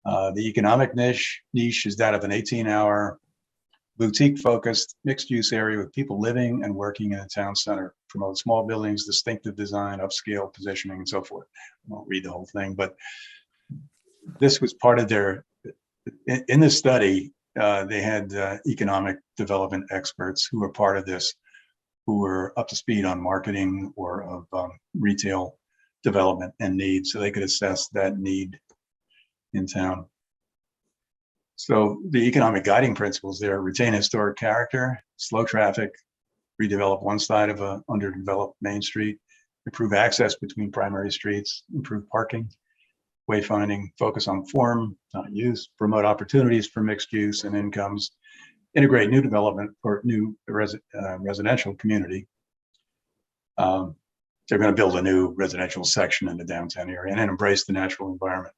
The economic niche is that of an 18-hour boutique-focused mixed-use area with people living and working in a town center. Promote small buildings, distinctive design, upscale positioning, and so forth. I won't read the whole thing, but this was part of their, in this study, they had economic development experts who were part of this, who were up to speed on marketing or of retail development and needs, so they could assess that need in town. So the economic guiding principles there: retain historic character, slow traffic, redevelop one side of a underdeveloped main street, improve access between primary streets, improve parking, wayfinding, focus on form, not use, promote opportunities for mixed use and incomes, integrate new development for new residential community. They're going to build a new residential section in the downtown area and then embrace the natural environment.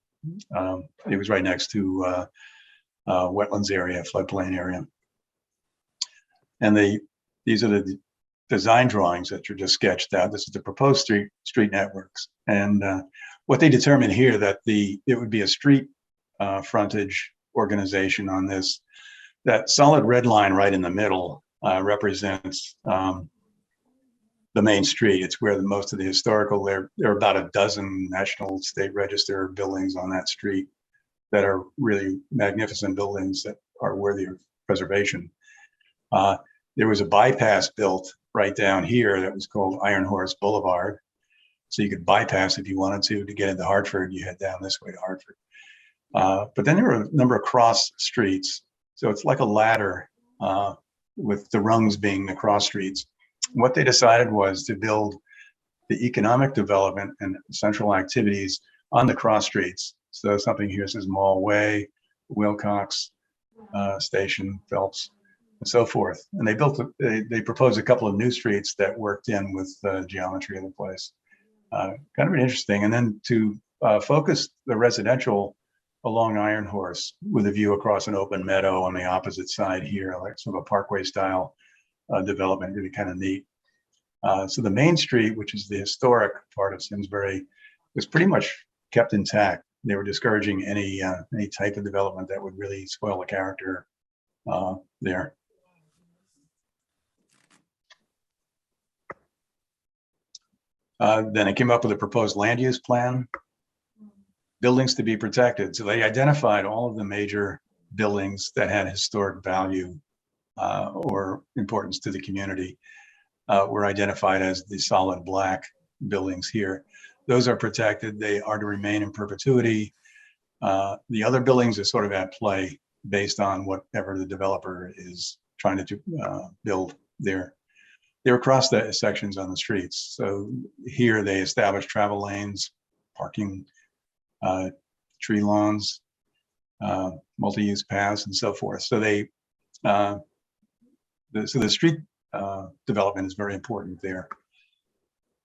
It was right next to wetlands area, floodplain area. And these are the design drawings that are just sketched out. This is the proposed street networks. And what they determined here, that it would be a street frontage organization on this. That solid red line right in the middle represents the main street. It's where most of the historical, there are about a dozen National State Register buildings on that street that are really magnificent buildings that are worthy of preservation. There was a bypass built right down here that was called Iron Horse Boulevard. So you could bypass if you wanted to get into Hartford, you head down this way to Hartford. But then there were a number of cross streets. So it's like a ladder with the rungs being the cross streets. What they decided was to build the economic development and central activities on the cross streets. So something here says Mall Way, Wilcox Station, Phelps, and so forth. And they proposed a couple of new streets that worked in with the geometry of the place. Kind of interesting. And then to focus the residential along Iron Horse with a view across an open meadow on the opposite side here, like sort of a parkway style development, really kind of neat. So the main street, which is the historic part of Simsbury, was pretty much kept intact. They were discouraging any type of development that would really spoil the character there. Then it came up with a proposed land use plan, buildings to be protected. So they identified all of the major buildings that had historic value or importance to the community, were identified as the solid black buildings here. Those are protected. They are to remain in perpetuity. The other buildings are sort of at play based on whatever the developer is trying to build there. They were cross sections on the streets. So here they established travel lanes, parking, tree lawns, multi-use paths, and so forth. So the street development is very important there.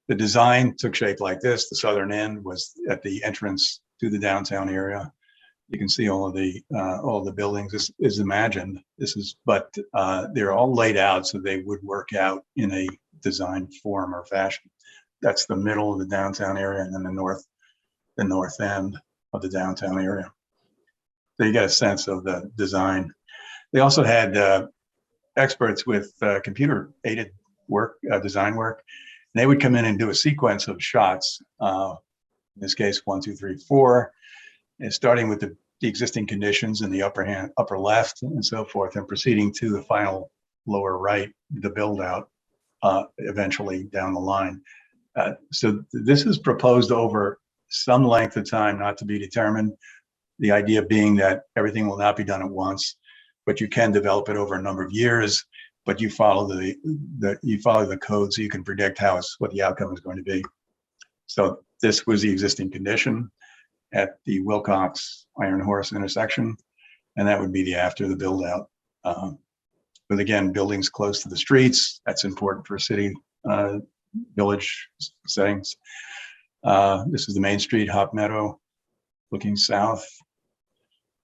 The design took shape like this. The southern end was at the entrance to the downtown area. You can see all of the buildings. This is imagined. But they're all laid out so they would work out in a design form or fashion. That's the middle of the downtown area, and then the north end of the downtown area. So you get a sense of the design. They also had experts with computer aided work, design work. And they would come in and do a sequence of shots. In this case, 1, 2, 3, 4, and starting with the existing conditions in the upper left and so forth, and proceeding to the final lower right, the build out eventually down the line. So this is proposed over some length of time, not to be determined. The idea being that everything will not be done at once, but you can develop it over a number of years. But you follow the code, so you can predict what the outcome is going to be. So this was the existing condition at the Wilcox Iron Horse intersection, and that would be the after the build out. But again, buildings close to the streets, that's important for city village settings. This is the Main Street, Hop Meadow, looking south.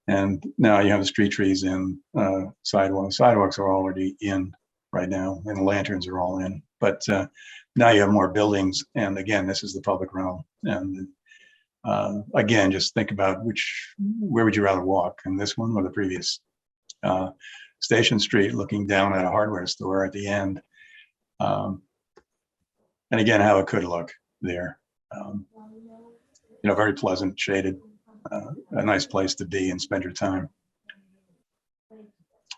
And now you have the street trees in, sidewalks. Sidewalks are already in right now, and the lanterns are all in. But now you have more buildings, and again, this is the public realm. And again, just think about where would you rather walk, in this one or the previous? Station Street, looking down at a hardware store at the end. And again, how it could look there. Very pleasant, shaded, a nice place to be and spend your time.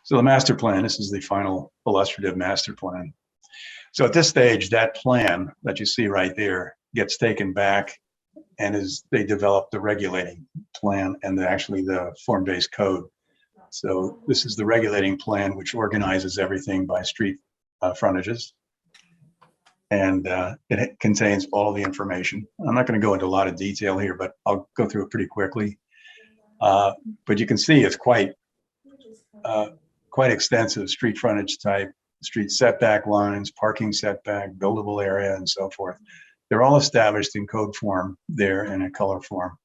So the master plan, this is the final illustrative master plan. So at this stage, that plan that you see right there gets taken back, and they develop the regulating plan and actually the form-based code. So this is the regulating plan, which organizes everything by street frontages. And it contains all the information. I'm not going to go into a lot of detail here, but I'll go through it pretty quickly. But you can see it's quite extensive: street frontage type, street setback lines, parking setback, buildable area, and so forth. They're all established in code form there and in color form.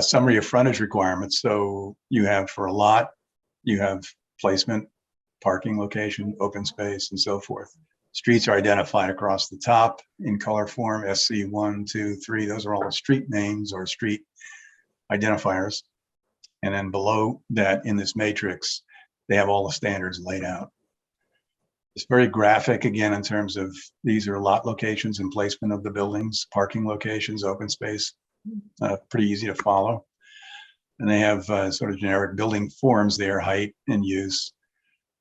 Summary of frontage requirements. So you have, for a lot, you have placement, parking location, open space, and so forth. Streets are identified across the top in color form, SC 1, 2, 3. Those are all the street names or street identifiers. And then below that, in this matrix, they have all the standards laid out. It's very graphic, again, in terms of these are lot locations and placement of the buildings, parking locations, open space, pretty easy to follow. And they have sort of generic building forms there, height and use.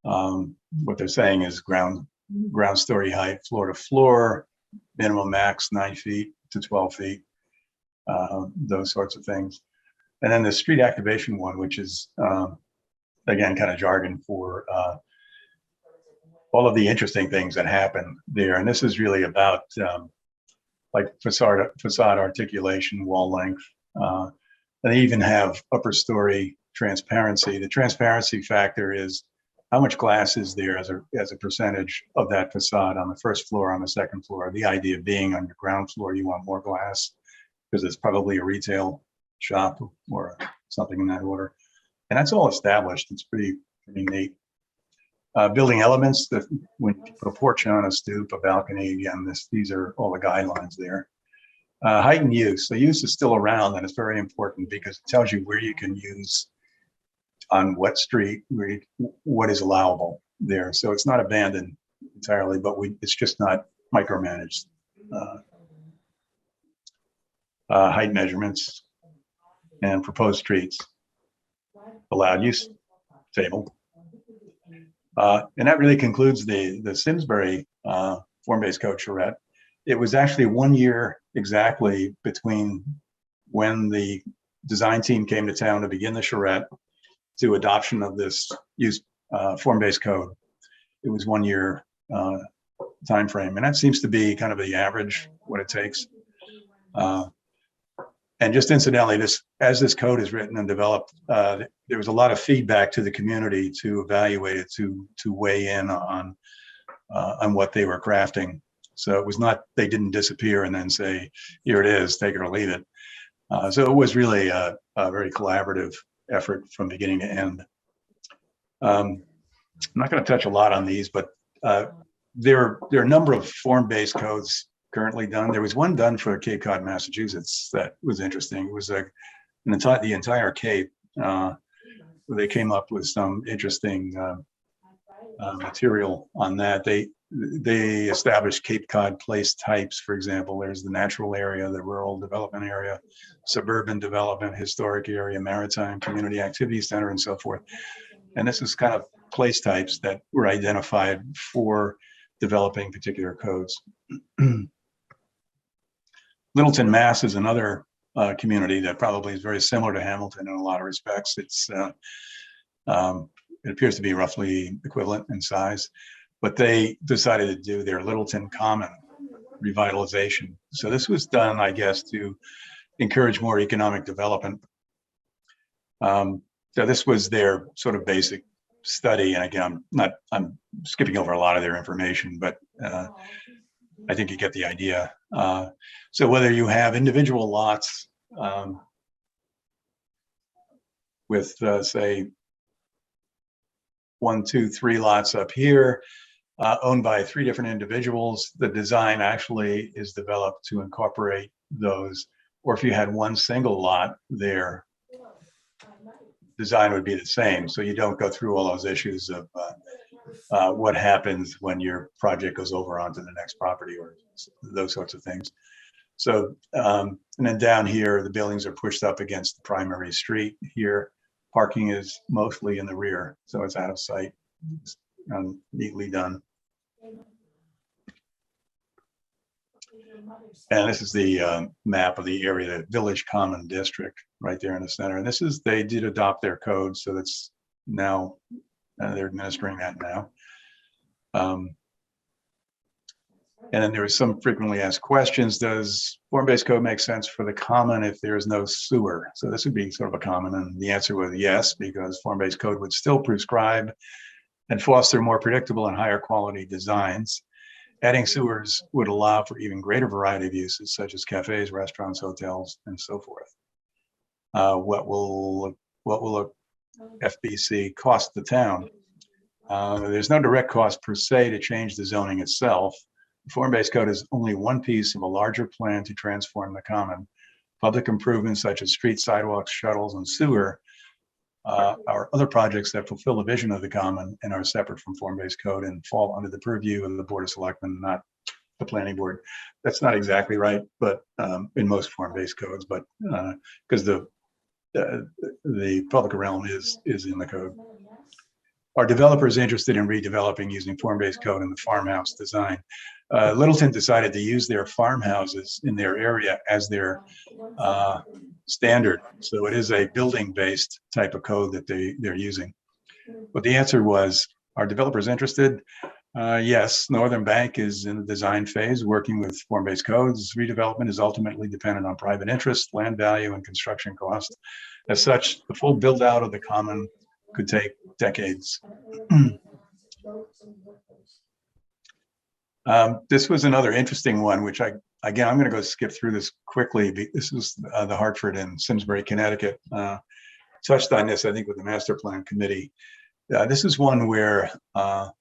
What they're saying is ground story height, floor to floor, minimum max 9 feet to 12 feet, those sorts of things. And then the street activation one, which is, again, kind of jargon for all of the interesting things that happen there. And this is really about like facade articulation, wall length. And they even have upper story transparency. The transparency factor is how much glass is there as a percentage of that facade on the first floor, on the second floor. The idea being on your ground floor, you want more glass because it's probably a retail shop or something in that order. And that's all established. It's pretty neat. Building elements, that when you put a porch on, a stoop, a balcony, again, these are all the guidelines there. Height and use. The use is still around, and it's very important because it tells you where you can use on what street, what is allowable there. So it's not abandoned entirely, but it's just not micromanaged. Height measurements and proposed streets. Allowed use table. And that really concludes the Simsbury form-based code charrette. It was actually 1 year exactly between when the design team came to town to begin the charrette to adoption of this use form-based code. It was 1 year time frame, and that seems to be kind of the average what it takes. And just incidentally, as this code is written and developed, there was a lot of feedback to the community to evaluate it, to weigh in on what they were crafting. So it was not, they didn't disappear and then say, here it is, take it or leave it. So it was really a very collaborative effort from beginning to end. I'm not going to touch a lot on these, but there are a number of form-based codes currently done. There was one done for Cape Cod, Massachusetts that was interesting. It was the entire Cape. they came up with some interesting material on that. They established Cape Cod place types, for example. There's the natural area, the rural development area, suburban development, historic area, maritime, community activity center, and so forth. And this is kind of place types that were identified for developing particular codes. Littleton, Mass is another community that probably is very similar to Hamilton in a lot of respects. It appears to be roughly equivalent in size, but they decided to do their Littleton Common revitalization. So this was done, I guess, to encourage more economic development. So this was their sort of basic study. And again, I'm skipping over a lot of their information, but I think you get the idea. So whether you have individual lots with, say, 1, 2, 3 lots up here, owned by 3 different individuals, the design actually is developed to incorporate those. Or if you had one single lot there, design would be the same. So you don't go through all those issues of what happens when your project goes over onto the next property or those sorts of things. So, and then down here, the buildings are pushed up against the primary street here. Parking is mostly in the rear, so it's out of sight. It's neatly done. And this is the map of the area, the Village Common District, right there in the center. And this is, they did adopt their code, so that's now, they're administering that now. And then there was some frequently asked questions. Does form-based code make sense for the common if there is no sewer? So this would be sort of a common, and the answer was yes, because form-based code would still prescribe and foster more predictable and higher quality designs. Adding sewers would allow for even greater variety of uses, such as cafes, restaurants, hotels, and so forth. What will a FBC cost the town? There's no direct cost per se to change the zoning itself. Form-based code is only one piece of a larger plan to transform the common. Public improvements such as streets, sidewalks, shuttles, and sewer are other projects that fulfill the vision of the common and are separate from form-based code and fall under the purview of the Board of Selectmen, not the Planning Board. That's not exactly right, but in most form-based codes, but because the public realm is in the code. Are developers interested in redeveloping using form-based code in the farmhouse design? Littleton decided to use their farmhouses in their area as their standard. So it is a building-based type of code that they're using. But the answer was, are developers interested? Yes, Northern Bank is in the design phase, working with form-based codes. Redevelopment is ultimately dependent on private interest, land value, and construction cost. As such, the full build out of the common could take decades. This was another interesting one, which I'm going to go skip through this quickly. This was the Hartford and Simsbury, Connecticut. Touched on this, I think, with the master plan committee. This is one where the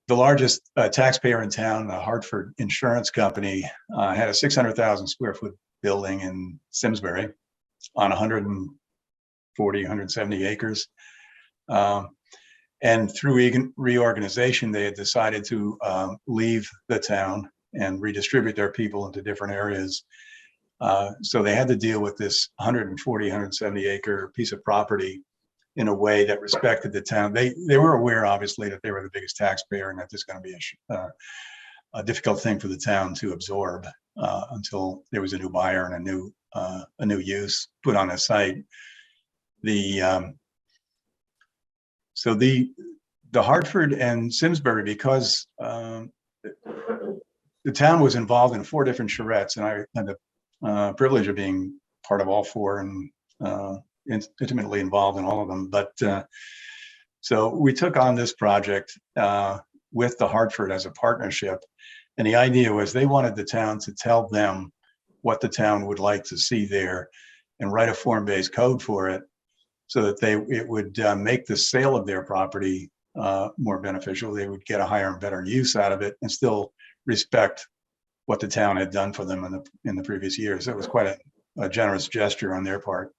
largest taxpayer in town, the Hartford Insurance Company, had a 600,000 square foot building in Simsbury on 170 acres. And through reorganization, they had decided to leave the town and redistribute their people into different areas. So they had to deal with this 170 acre piece of property in a way that respected the town. They were aware, obviously, that they were the biggest taxpayer and that this is going to be a difficult thing for the town to absorb until there was a new buyer and a new use put on the site. So the Hartford and Simsbury, because the town was involved in 4 different charrettes, and I had the privilege of being part of all 4 and intimately involved in all of them. But so we took on this project with the Hartford as a partnership. And the idea was they wanted the town to tell them what the town would like to see there and write a form-based code for it, so that it would make the sale of their property more beneficial. They would get a higher and better use out of it and still respect what the town had done for them in the previous years. So it was quite a generous gesture on their part.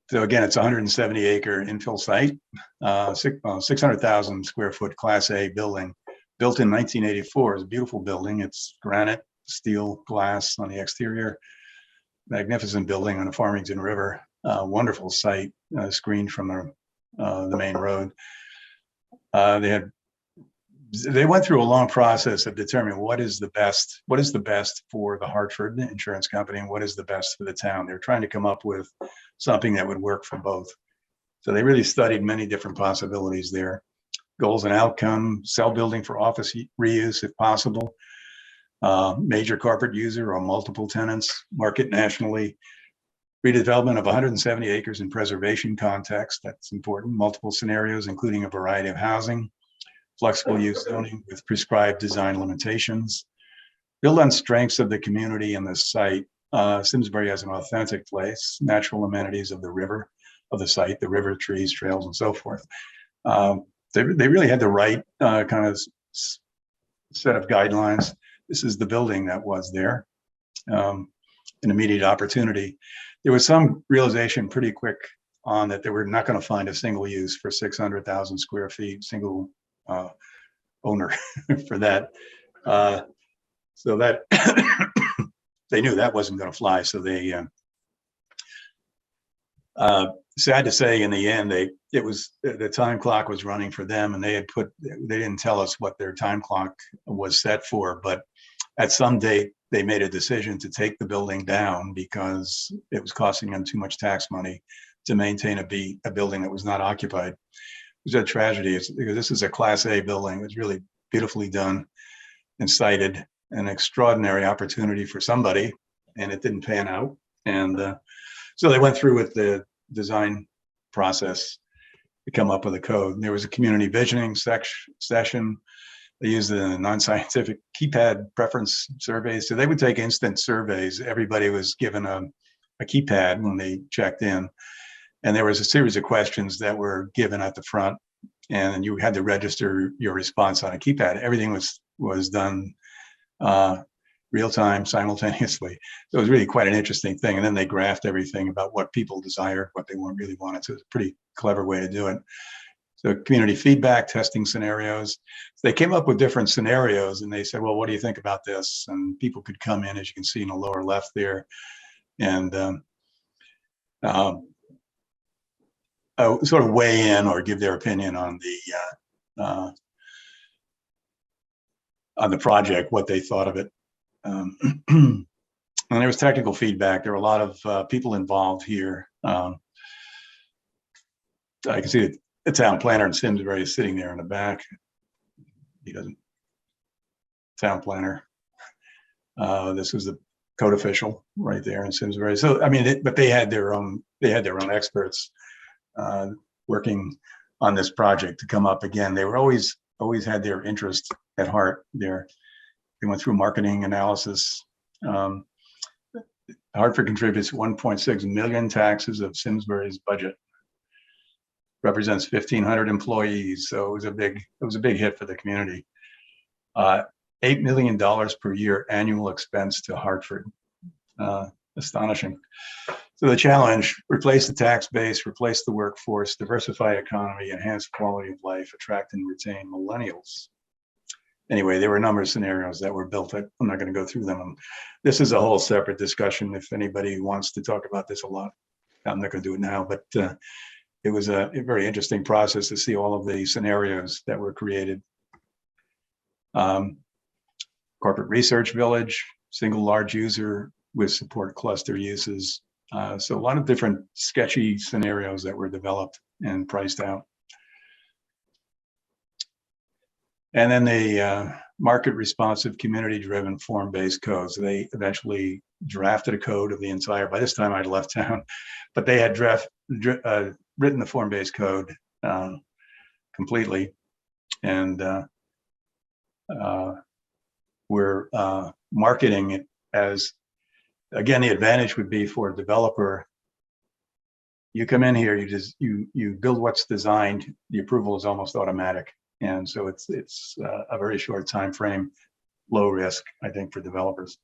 So again, it's a 170 acre infill site, 600,000 square foot Class A building, built in 1984. It's a beautiful building. It's granite, steel, glass on the exterior. Magnificent building on the Farmington River. Wonderful site, screened from the main road. They went through a long process of determining what is the best for the Hartford Insurance Company and what is the best for the town. They're trying to come up with something that would work for both. So they really studied many different possibilities there. Goals and outcome, sell building for office reuse if possible, major corporate user or multiple tenants, market nationally, redevelopment of 170 acres in preservation context, that's important, multiple scenarios, including a variety of housing, flexible use zoning with prescribed design limitations, build on strengths of the community and the site. Simsbury has an authentic place, natural amenities of the river, of the site, the river, trees, trails, and so forth. They really had the right kind of set of guidelines. This is the building that was there, an immediate opportunity. There was some realization pretty quick on that they were not going to find a single use for 600,000 square feet, single owner for that. So that they knew that wasn't going to fly. So they, sad to say, in the end, the time clock was running for them, and they didn't tell us what their time clock was set for, but at some date they made a decision to take the building down because it was costing them too much tax money to maintain a building that was not occupied. It was a tragedy because this is a Class A building. It was really beautifully done and sited, an extraordinary opportunity for somebody, and it didn't pan out. And so they went through with the design process to come up with a code. There was a community visioning session. They used the non-scientific keypad preference surveys. So they would take instant surveys. Everybody was given a keypad when they checked in. And there was a series of questions that were given at the front, and you had to register your response on a keypad. Everything was done real time, simultaneously. So it was really quite an interesting thing. And then they graphed everything about what people desired, what they really wanted. So it's a pretty clever way to do it. So community feedback, testing scenarios. So they came up with different scenarios, and they said, well, what do you think about this? And people could come in, as you can see in the lower left there, and sort of weigh in or give their opinion on the project, what they thought of it. And there was technical feedback. There were a lot of people involved here. I can see the town planner in Simsbury is sitting there in the back. He doesn't. Town planner. This was the code official right there in Simsbury. So I mean, but they had their own experts working on this project to come up. Again, they were always had their interest at heart there. They went through marketing analysis. Hartford contributes 1.6 million taxes of Simsbury's budget. Represents 1,500 employees, so it was a big hit for the community. $8 million per year annual expense to Hartford. Astonishing. So the challenge: replace the tax base, replace the workforce, diversify economy, enhance quality of life, attract and retain millennials. Anyway, there were a number of scenarios that were built. I'm not going to go through them. This is a whole separate discussion. If anybody wants to talk about this a lot, I'm not going to do it now, but it was a very interesting process to see all of the scenarios that were created. Corporate research village, single large user with support cluster uses. So a lot of different sketchy scenarios that were developed and priced out. And then the market responsive, community driven, form-based codes. They eventually drafted a code of the entire, by this time I'd left town, but they had written the form-based code completely. And we're marketing it as, again, the advantage would be for a developer. You come in here, you build what's designed, the approval is almost automatic. And so it's a very short time frame, low risk, I think, for developers.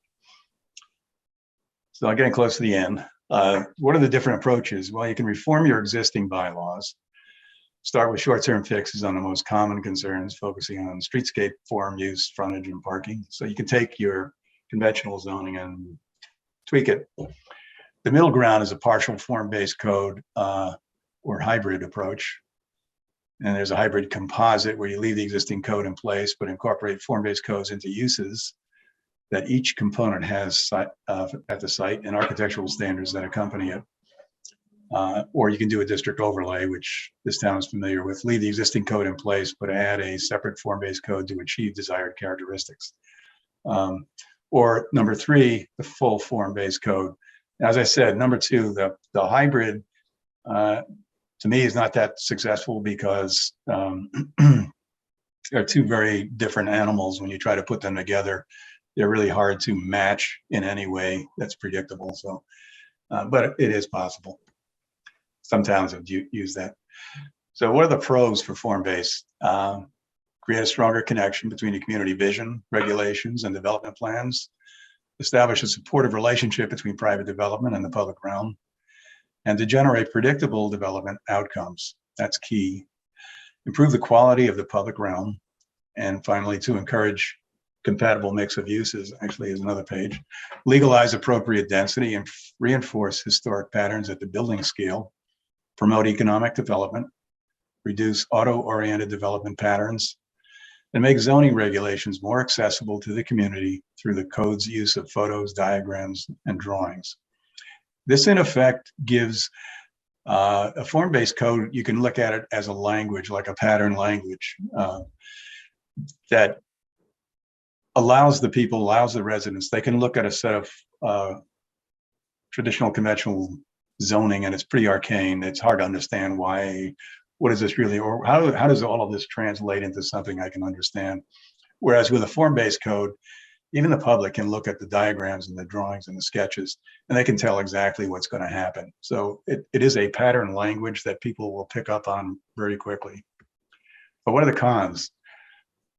So I'm getting close to the end. What are the different approaches? Well, you can reform your existing bylaws. Start with short-term fixes on the most common concerns, focusing on streetscape, form, use, frontage, and parking. So you can take your conventional zoning and tweak it. The middle ground is a partial form-based code or hybrid approach. And there's a hybrid composite where you leave the existing code in place, but incorporate form-based codes into uses that each component has at the site and architectural standards that accompany it. Or you can do a district overlay, which this town is familiar with. Leave the existing code in place, but add a separate form-based code to achieve desired characteristics. Or number 3, the full form-based code. As I said, number 2, the hybrid, to me, is not that successful because they're two very different animals. When you try to put them together, they're really hard to match in any way that's predictable. So, but it is possible. Some towns have used that. So what are the pros for form-based? Create a stronger connection between the community vision, regulations, and development plans. Establish a supportive relationship between private development and the public realm. And to generate predictable development outcomes. That's key. Improve the quality of the public realm. And finally, to encourage compatible mix of uses, actually is another page. Legalize appropriate density and reinforce historic patterns at the building scale. Promote economic development. Reduce auto-oriented development patterns. And make zoning regulations more accessible to the community through the code's use of photos, diagrams, and drawings. This, in effect, gives a form-based code. You can look at it as a language, like a pattern language, that allows the people, allows the residents, they can look at a set of traditional conventional zoning, and it's pretty arcane. It's hard to understand why, what is this really, or how does all of this translate into something I can understand? Whereas with a form-based code, even the public can look at the diagrams and the drawings and the sketches, and they can tell exactly what's going to happen. So it is a pattern language that people will pick up on very quickly. But what are the cons?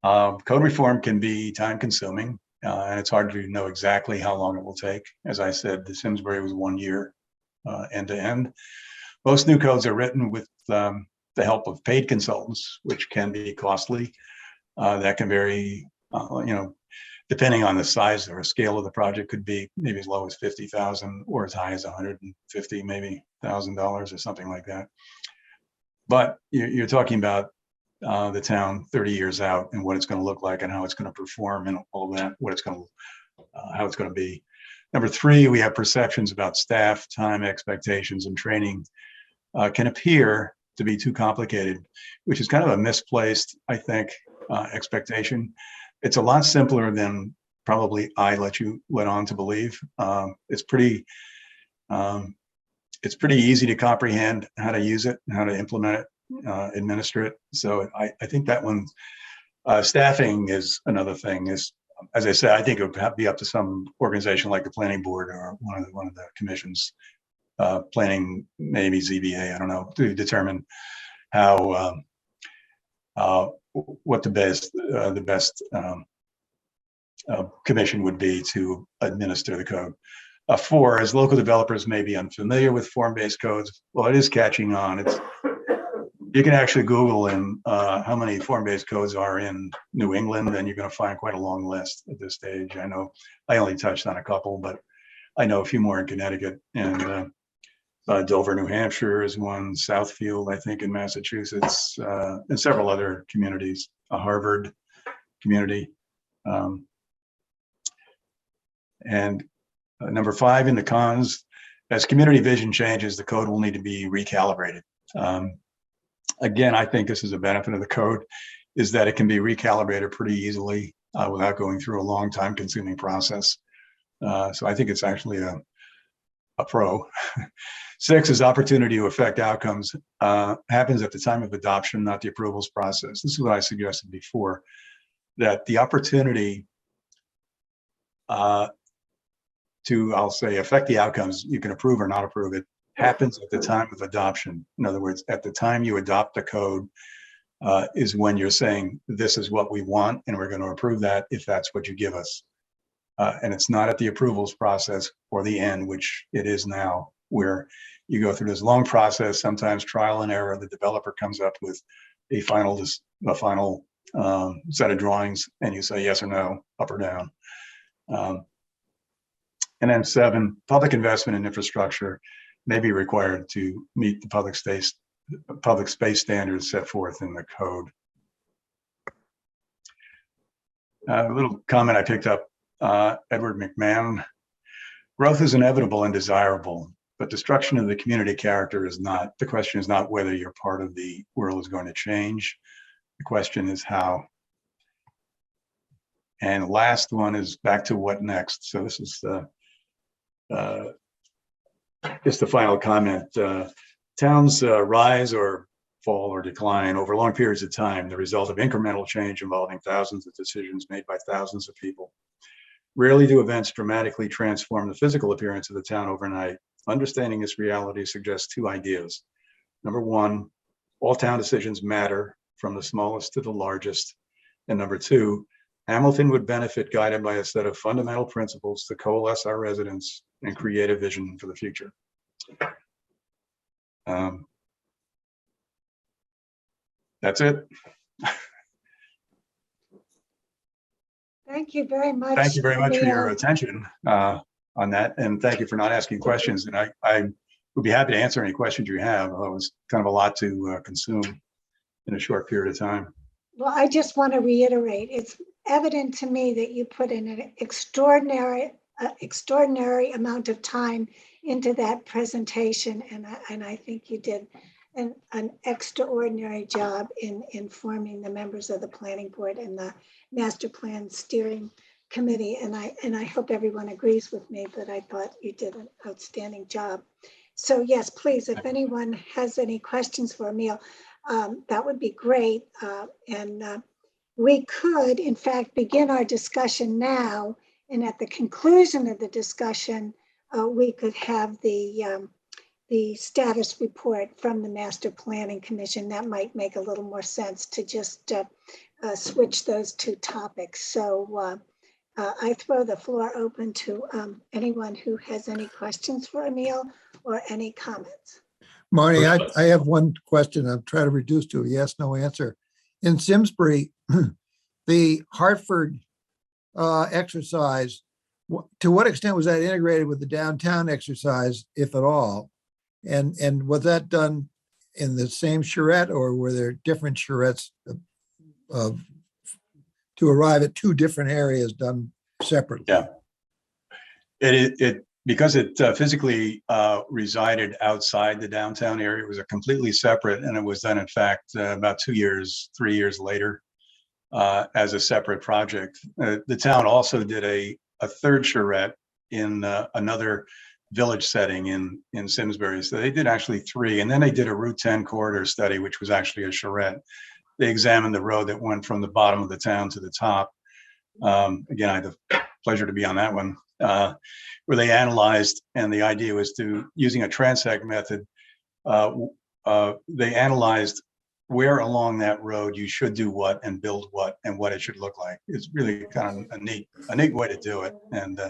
Code reform can be time consuming, and it's hard to know exactly how long it will take. As I said, the Simsbury was 1 year end to end. Most new codes are written with the help of paid consultants, which can be costly. That can vary, depending on the size or scale of the project, could be maybe as low as $50,000 or as high as $150,000, maybe $1,000 or something like that. But you're talking about the town 30 years out and what it's going to look like and how it's going to perform and all that, what it's going to, how it's going to be. Number 3, we have perceptions about staff, time, expectations, and training can appear to be too complicated, which is kind of a misplaced, I think, expectation. It's a lot simpler than probably I let on to believe. It's pretty easy to comprehend how to use it, how to implement it, administer it. So I think that one, staffing is another thing. Is, as I said, I think it would be up to some organization like the planning board or one of the commissions, planning, maybe ZBA, I don't know, to determine how what the best commission would be to administer the code. 4, as local developers may be unfamiliar with form-based codes, well, it is catching on. You can actually Google how many form-based codes are in New England, and you're going to find quite a long list at this stage. I know I only touched on a couple, but I know a few more in Connecticut, and Dover, New Hampshire is one, Southfield, I think, in Massachusetts, and several other communities, a Harvard community. And number 5 in the cons, as community vision changes, the code will need to be recalibrated. Again, I think this is a benefit of the code, is that it can be recalibrated pretty easily without going through a long time consuming process. So I think it's actually a pro. 6 is opportunity to affect outcomes happens at the time of adoption, not the approvals process. This is what I suggested before, that the opportunity to, I'll say, affect the outcomes, you can approve or not approve it, happens at the time of adoption. In other words, at the time you adopt the code is when you're saying, this is what we want, and we're going to approve that if that's what you give us. And it's not at the approvals process or the end, which it is now. where you go through this long process, sometimes trial and error. The developer comes up with a final set of drawings, and you say yes or no, up or down. And then 7, public investment in infrastructure may be required to meet the public space standards set forth in the code. A little comment I picked up, Edward McMahon. Growth is inevitable and desirable, but destruction of the community character is not. The question is not whether your part of the world is going to change. The question is how. And last one is back to what next. So this is just the final comment. Towns rise or fall or decline over long periods of time, the result of incremental change involving thousands of decisions made by thousands of people. Rarely do events dramatically transform the physical appearance of the town overnight. Understanding this reality suggests 2 ideas. Number 1, all town decisions matter, from the smallest to the largest. And number 2, Hamilton would benefit guided by a set of fundamental principles to coalesce our residents and create a vision for the future. That's it. Thank you very much. Thank you very much for your Neil. attention on that. And thank you for not asking questions. And I would be happy to answer any questions you have. It was kind of a lot to consume in a short period of time. Well, I just want to reiterate, it's evident to me that you put in an extraordinary amount of time into that presentation. And I think you did an extraordinary job in informing the members of the planning board and the master plan steering committee. And I hope everyone agrees with me that I thought you did an outstanding job. So yes, please, if anyone has any questions for Emil, that would be great. We could, in fact, begin our discussion now. And at the conclusion of the discussion, we could have the status report from the Master Planning Commission. That might make a little more sense to just switch those 2 topics. So I throw the floor open to anyone who has any questions for Emil or any comments. Marty, I have one question. I'll try to reduce to a yes, no answer. In Simsbury, the Hartford exercise, to what extent was that integrated with the downtown exercise, if at all? And was that done in the same charrette, or were there different charrettes to arrive at 2 different areas done separately? Yeah. It because it physically resided outside the downtown area, it was a completely separate, and it was done, in fact, about 3 years later as a separate project. The town also did a 3rd charrette in another village setting in Simsbury. So they did actually 3, and then they did a Route 10 corridor study, which was actually a charrette. They examined the road that went from the bottom of the town to the top. Again, I had the pleasure to be on that one, where they analyzed, and the idea was to, using a transect method, they analyzed where along that road you should do what and build what and what it should look like. It's really kind of a neat way to do it. And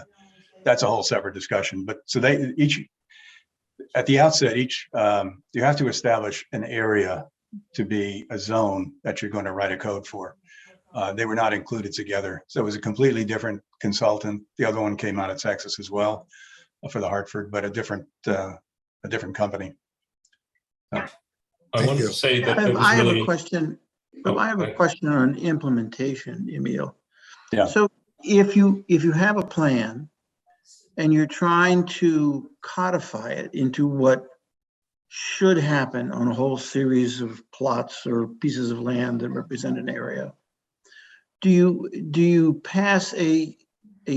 that's a whole separate discussion. But so they at the outset, you have to establish an area to be a zone that you're going to write a code for. They were not included together. So it was a completely different consultant. The other one came out of Texas as well for the Hartford, but a different company. I wanted to say that it was I have really. a question. Oh, I have a okay. question on implementation, Emil. Yeah. So if you have a plan and you're trying to codify it into what should happen on a whole series of plots or pieces of land that represent an area, do you pass a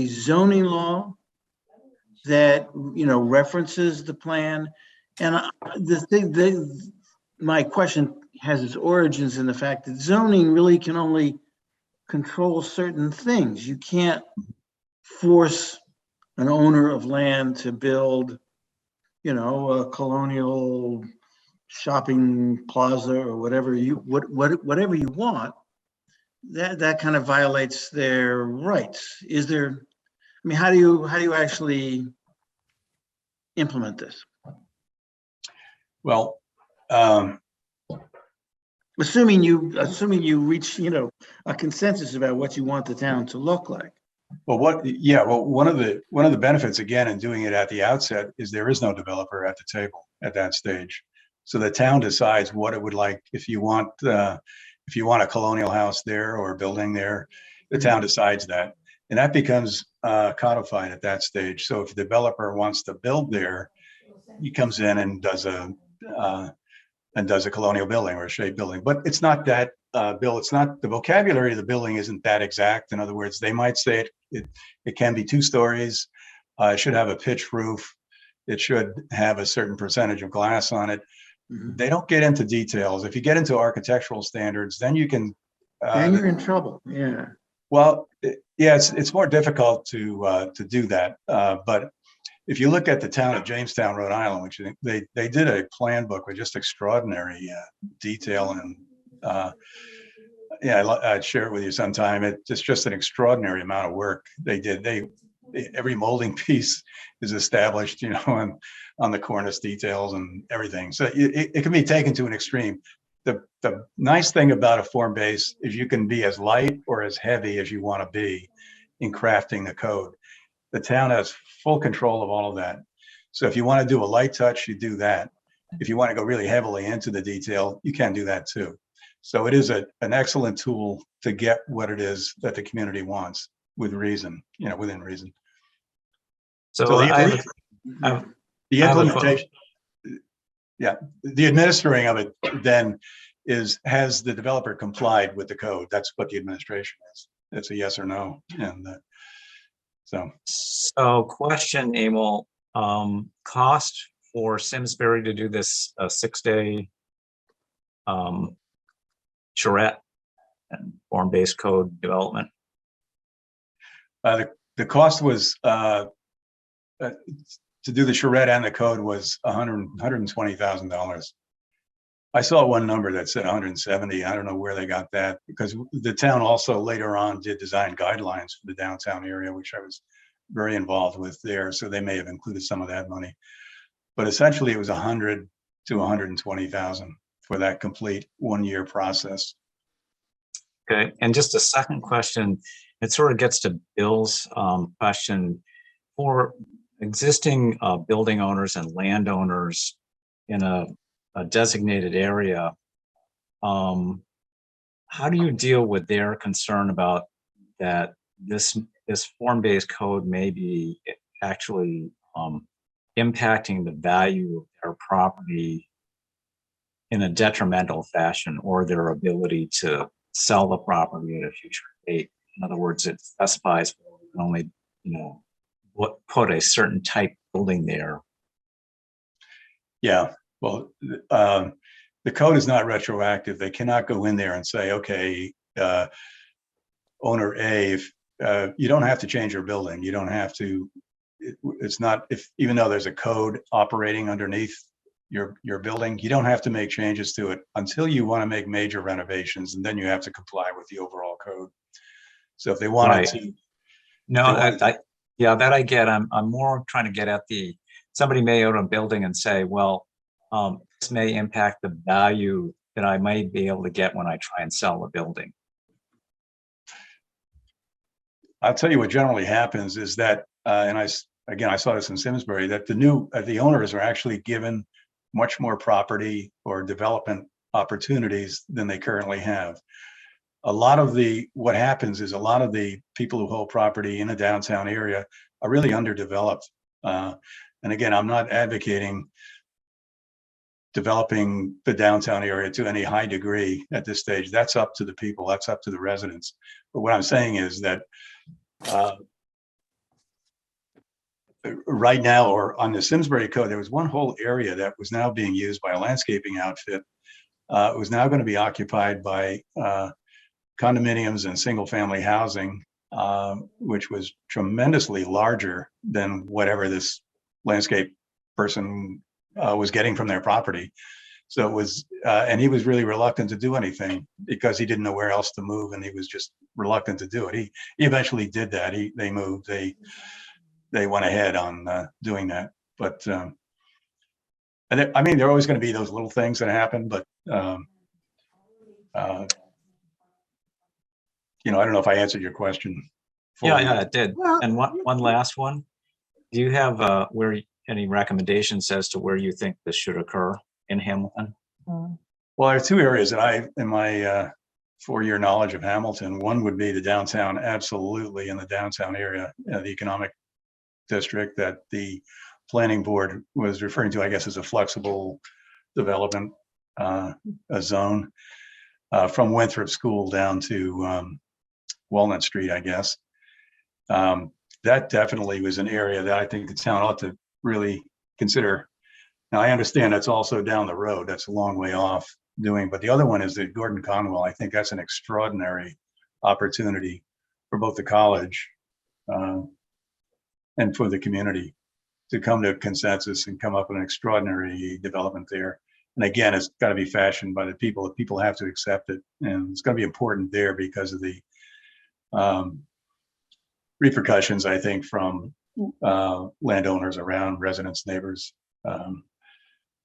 zoning law that references the plan? And my question has its origins in the fact that zoning really can only control certain things. You can't force an owner of land to build, a colonial shopping plaza or whatever you want. That kind of violates their rights. How do you actually implement this? Well, Assuming you reach, a consensus about what you want the town to look like. well, one of the benefits, again, in doing it at the outset is there is no developer at the table at that stage. So the town decides what it would like. If you want a colonial house there or a building there, the town decides that. And that becomes codified at that stage. So if a developer wants to build there, he comes in and does a colonial building or a shape building. But it's not that, Bill, it's not, the vocabulary of the building isn't that exact. In other words, they might say it can be 2 stories. It should have a pitched roof. It should have a certain percentage of glass on it. They don't get into details. If you get into architectural standards, then you can. Then you're in trouble. Yeah. Well, yeah, it's more difficult to do that. But if you look at the town of Jamestown, Rhode Island, which they did a plan book with just extraordinary detail, and I'd share it with you sometime. It's just an extraordinary amount of work they did. Every molding piece is established, on the cornice details and everything. So it can be taken to an extreme. The nice thing about a form base is you can be as light or as heavy as you want to be in crafting the code. The town has full control of all of that. So if you want to do a light touch, you do that. If you want to go really heavily into the detail, you can do that too. So it is an excellent tool to get what it is that the community wants with reason, within reason. So So I the have a implementation, the administering of it then has the developer complied with the code? That's what the administration is. It's a yes or no. And So question, Emil, cost for Simsbury to do this 6-day charrette and form-based code development? the cost was to do the charrette and the code was $120,000. I saw one number that said 170. I don't know where they got that, because the town also later on did design guidelines for the downtown area, which I was very involved with there. So they may have included some of that money, but essentially it was 100 to 120,000 for that complete 1-year process. Okay, and just a second question, it sort of gets to Bill's question. For existing building owners and landowners in a designated area, how do you deal with their concern about that this form-based code may be actually impacting the value of their property in a detrimental fashion, or their ability to sell the property at a future date? In other words, it specifies you can only, put a certain type building there. Yeah, well, the code is not retroactive. They cannot go in there and say, okay, owner A, if you don't have to change your building, you don't have to. It's not, even though there's a code operating underneath your building, you don't have to make changes to it until you want to make major renovations, and then you have to comply with the overall code. So if they wanted to, no, that I get. I'm more trying to get at somebody may own a building and say, well, this may impact the value that I might be able to get when I try and sell the building. I'll tell you what generally happens is that, and I saw this in Simsbury, that the owners are actually given much more property or development opportunities than they currently have. What happens is a lot of the people who hold property in the downtown area are really underdeveloped. And again, I'm not advocating developing the downtown area to any high degree at this stage. That's up to the people, that's up to the residents. But what I'm saying is that right now, or on the Simsbury code, there was one whole area that was now being used by a landscaping outfit. It was now going to be occupied by condominiums and single family housing, which was tremendously larger than whatever this landscape person was getting from their property. So it was, and he was really reluctant to do anything because he didn't know where else to move, and he was just reluctant to do it. He eventually did that. They moved. They went ahead on doing that. But I mean, there are always going to be those little things that happen, but, uh, I don't know if I answered your question. Yeah, fully. yeah, it did. Well- And one last one. Do you have any recommendations as to where you think this should occur in Hamilton? Well, there are two areas that in my 4-year knowledge of Hamilton, one would be the downtown, absolutely in the downtown area, the economic district that the planning board was referring to, I guess, as a flexible development a zone from Winthrop School down to Walnut Street, I guess. That definitely was an area that I think the town ought to really consider. Now, I understand that's also down the road. That's a long way off doing, but the other one is the Gordon Conwell. I think that's an extraordinary opportunity for both the college and for the community to come to a consensus and come up with an extraordinary development there. And again, it's got to be fashioned by the people. The people have to accept it, and it's going to be important there because of the repercussions, I think, from landowners around, residents, neighbors.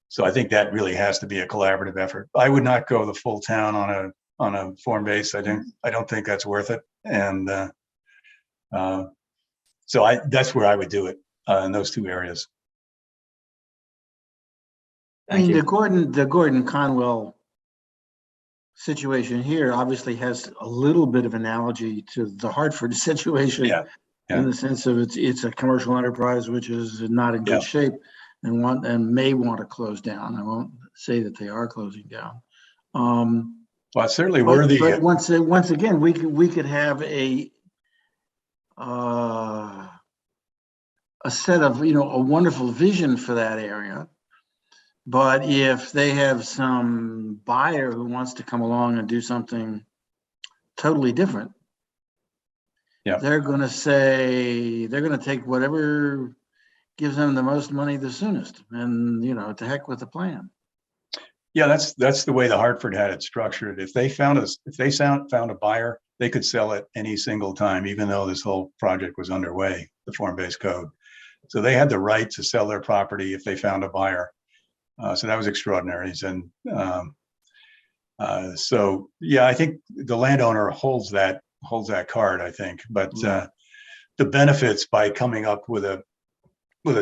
So I think that really has to be a collaborative effort. I would not go the full town on a form base. I don't think that's worth it. And so that's where I would do it in those two areas. I Thank mean, you. the Gordon Conwell situation here obviously has a little bit of analogy to the Hartford situation. Yeah. In the sense of it's a commercial enterprise which is not in good Yeah. shape and may want to close down. I won't say that they are closing down. Well, it's certainly But worthy. once again, we could have a set of, a wonderful vision for that area. But if they have some buyer who wants to come along and do something totally different, Yeah. they're going to take whatever gives them the most money the soonest, and to heck with the plan. Yeah, that's the way the Hartford had it structured. If they found a buyer, they could sell it any single time, even though this whole project was underway, the form-based code. So they had the right to sell their property if they found a buyer. So that was extraordinary. And so, yeah, I think the landowner holds that card, I think. But the benefits by coming up with a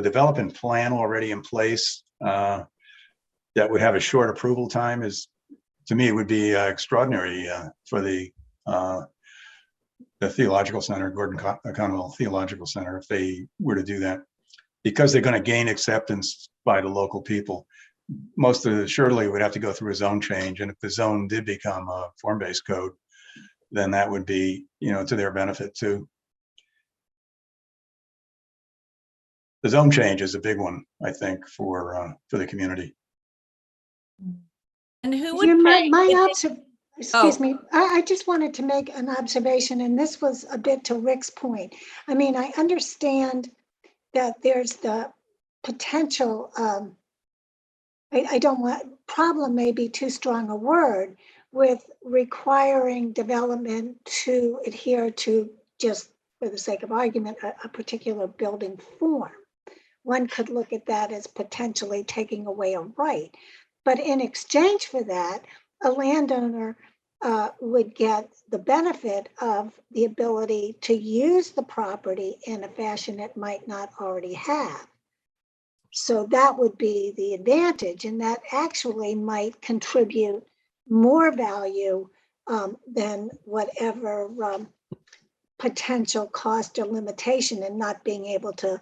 development plan already in place that would have a short approval time to me, it would be extraordinary for the Theological Center, Gordon Conwell Theological Center, if they were to do that, because they're going to gain acceptance by the local people. Most of it surely would have to go through a zone change. And if the zone did become a form-based code, then that would be, to their benefit too. The zone change is a big one, I think, for the community. And who Yeah, would pay? Excuse me, I just wanted to make an observation, and this was a bit to Rick's point. I mean, I understand that there's the potential, problem may be too strong a word, with requiring development to adhere to, just for the sake of argument, a particular building form. One could look at that as potentially taking away a right. But in exchange for that, a landowner would get the benefit of the ability to use the property in a fashion it might not already have. So that would be the advantage, and that actually might contribute more value than whatever potential cost or limitation in not being able to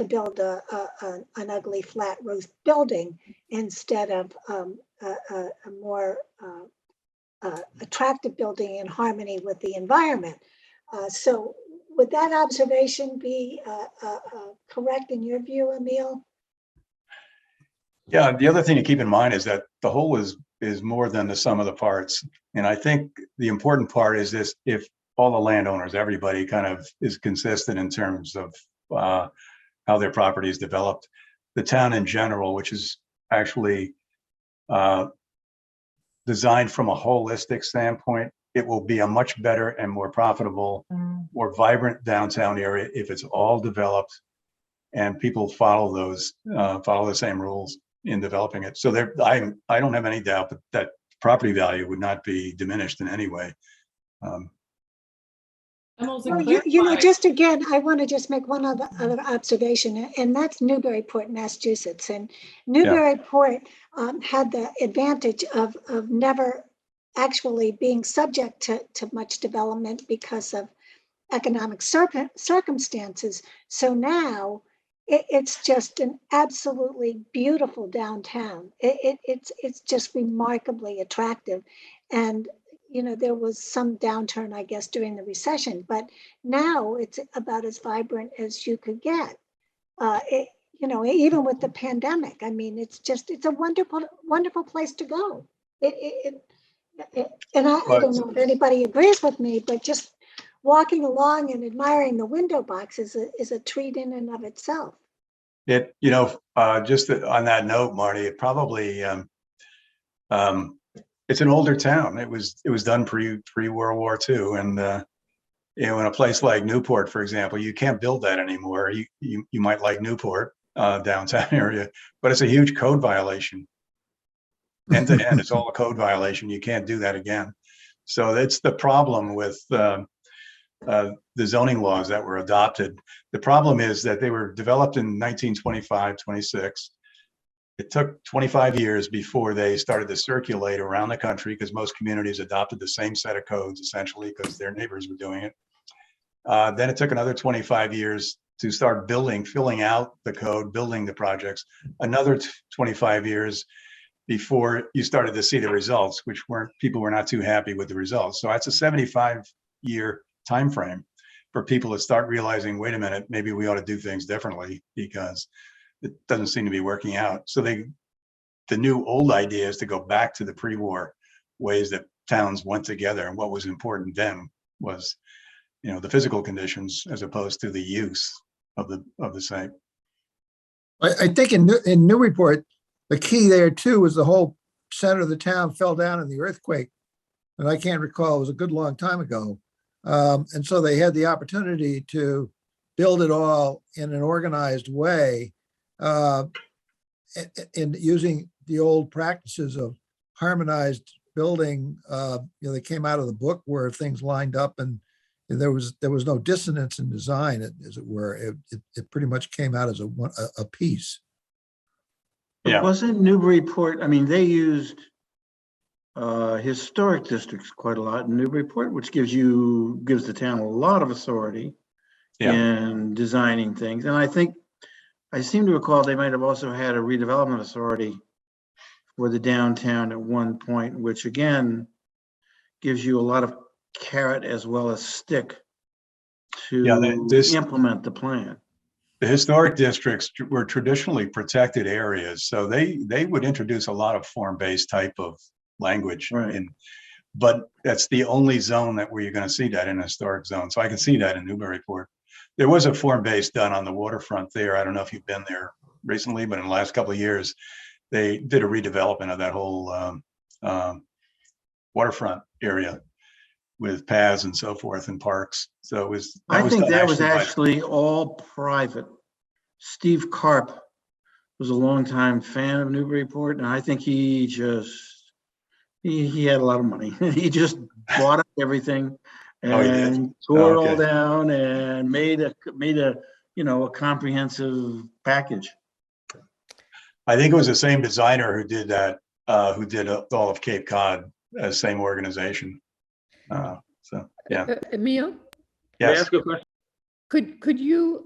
build an ugly flat roof building instead of a more attractive building in harmony with the environment. So would that observation be correct in your view, Emil? Yeah, the other thing to keep in mind is that the whole is more than the sum of the parts. And I think the important part is this: if all the landowners, everybody kind of is consistent in terms of how their property is developed, the town in general, which is actually designed from a holistic standpoint, it will be a much better and more profitable, more vibrant downtown area if it's all developed and people follow the same rules. in developing it. So there, I don't have any doubt that property value would not be diminished in any way. Well, just again, I want to just make one other observation, and that's Newburyport, Massachusetts. And Newburyport had the advantage of never actually being subject to much development because of economic circumstances. So now it's just an absolutely beautiful downtown. It's just remarkably attractive. And there was some downturn, I guess, during the recession, but now it's about as vibrant as you could get. Even with the pandemic, I mean, it's a wonderful place to go. And I don't know if anybody agrees with me, but just walking along and admiring the window box is a treat in and of itself. Just on that note, Marty, it probably, it's an older town. It was done pre-World War II. And, in a place like Newport, for example, you can't build that anymore. You might like Newport, downtown area, but it's a huge code violation. End to end, it's all a code violation. You can't do that again. So that's the problem with the zoning laws that were adopted. The problem is that they were developed in 1925, 26. It took 25 years before they started to circulate around the country because most communities adopted the same set of codes essentially because their neighbors were doing it. Then it took another 25 years to start filling out the code, building the projects. Another 25 years before you started to see the results, which people were not too happy with the results. So that's a 75-year time frame for people to start realizing, wait a minute, maybe we ought to do things differently because it doesn't seem to be working out. So the new old idea is to go back to the pre-war ways that towns went together, and what was important then was, the physical conditions as opposed to the use of the site. I think in Newburyport, the key there too was the whole center of the town fell down in the earthquake, and I can't recall, it was a good long time ago. And so they had the opportunity to build it all in an organized way, and using the old practices of harmonized building. They came out of the book where things lined up and there was no dissonance in design, as it were. It pretty much came out as a piece. Yeah. Wasn't Newburyport, I mean, they used historic districts quite a lot in Newburyport, which gives the town a lot of authority in designing things. And I seem to recall they might have also had a redevelopment authority for the downtown at one point, which again gives you a lot of carrot as well as stick to implement the plan. The historic districts were traditionally protected areas, so they would introduce a lot of form-based type of language. Right. But that's the only zone where you're going to see that in a historic zone. So I can see that in Newburyport. There was a form-based done on the waterfront there. I don't know if you've been there recently, but in the last couple of years, they did a redevelopment of that whole waterfront area with paths and so forth and parks. So it was. I think that was actually all private. Steve Karp was a longtime fan of Newburyport, and I think he had a lot of money. He just bought up everything and tore it all down and made a comprehensive package. I think it was the same designer who did that, who did all of Cape Cod, same organization. Emil? Yes. May I ask a question? Could you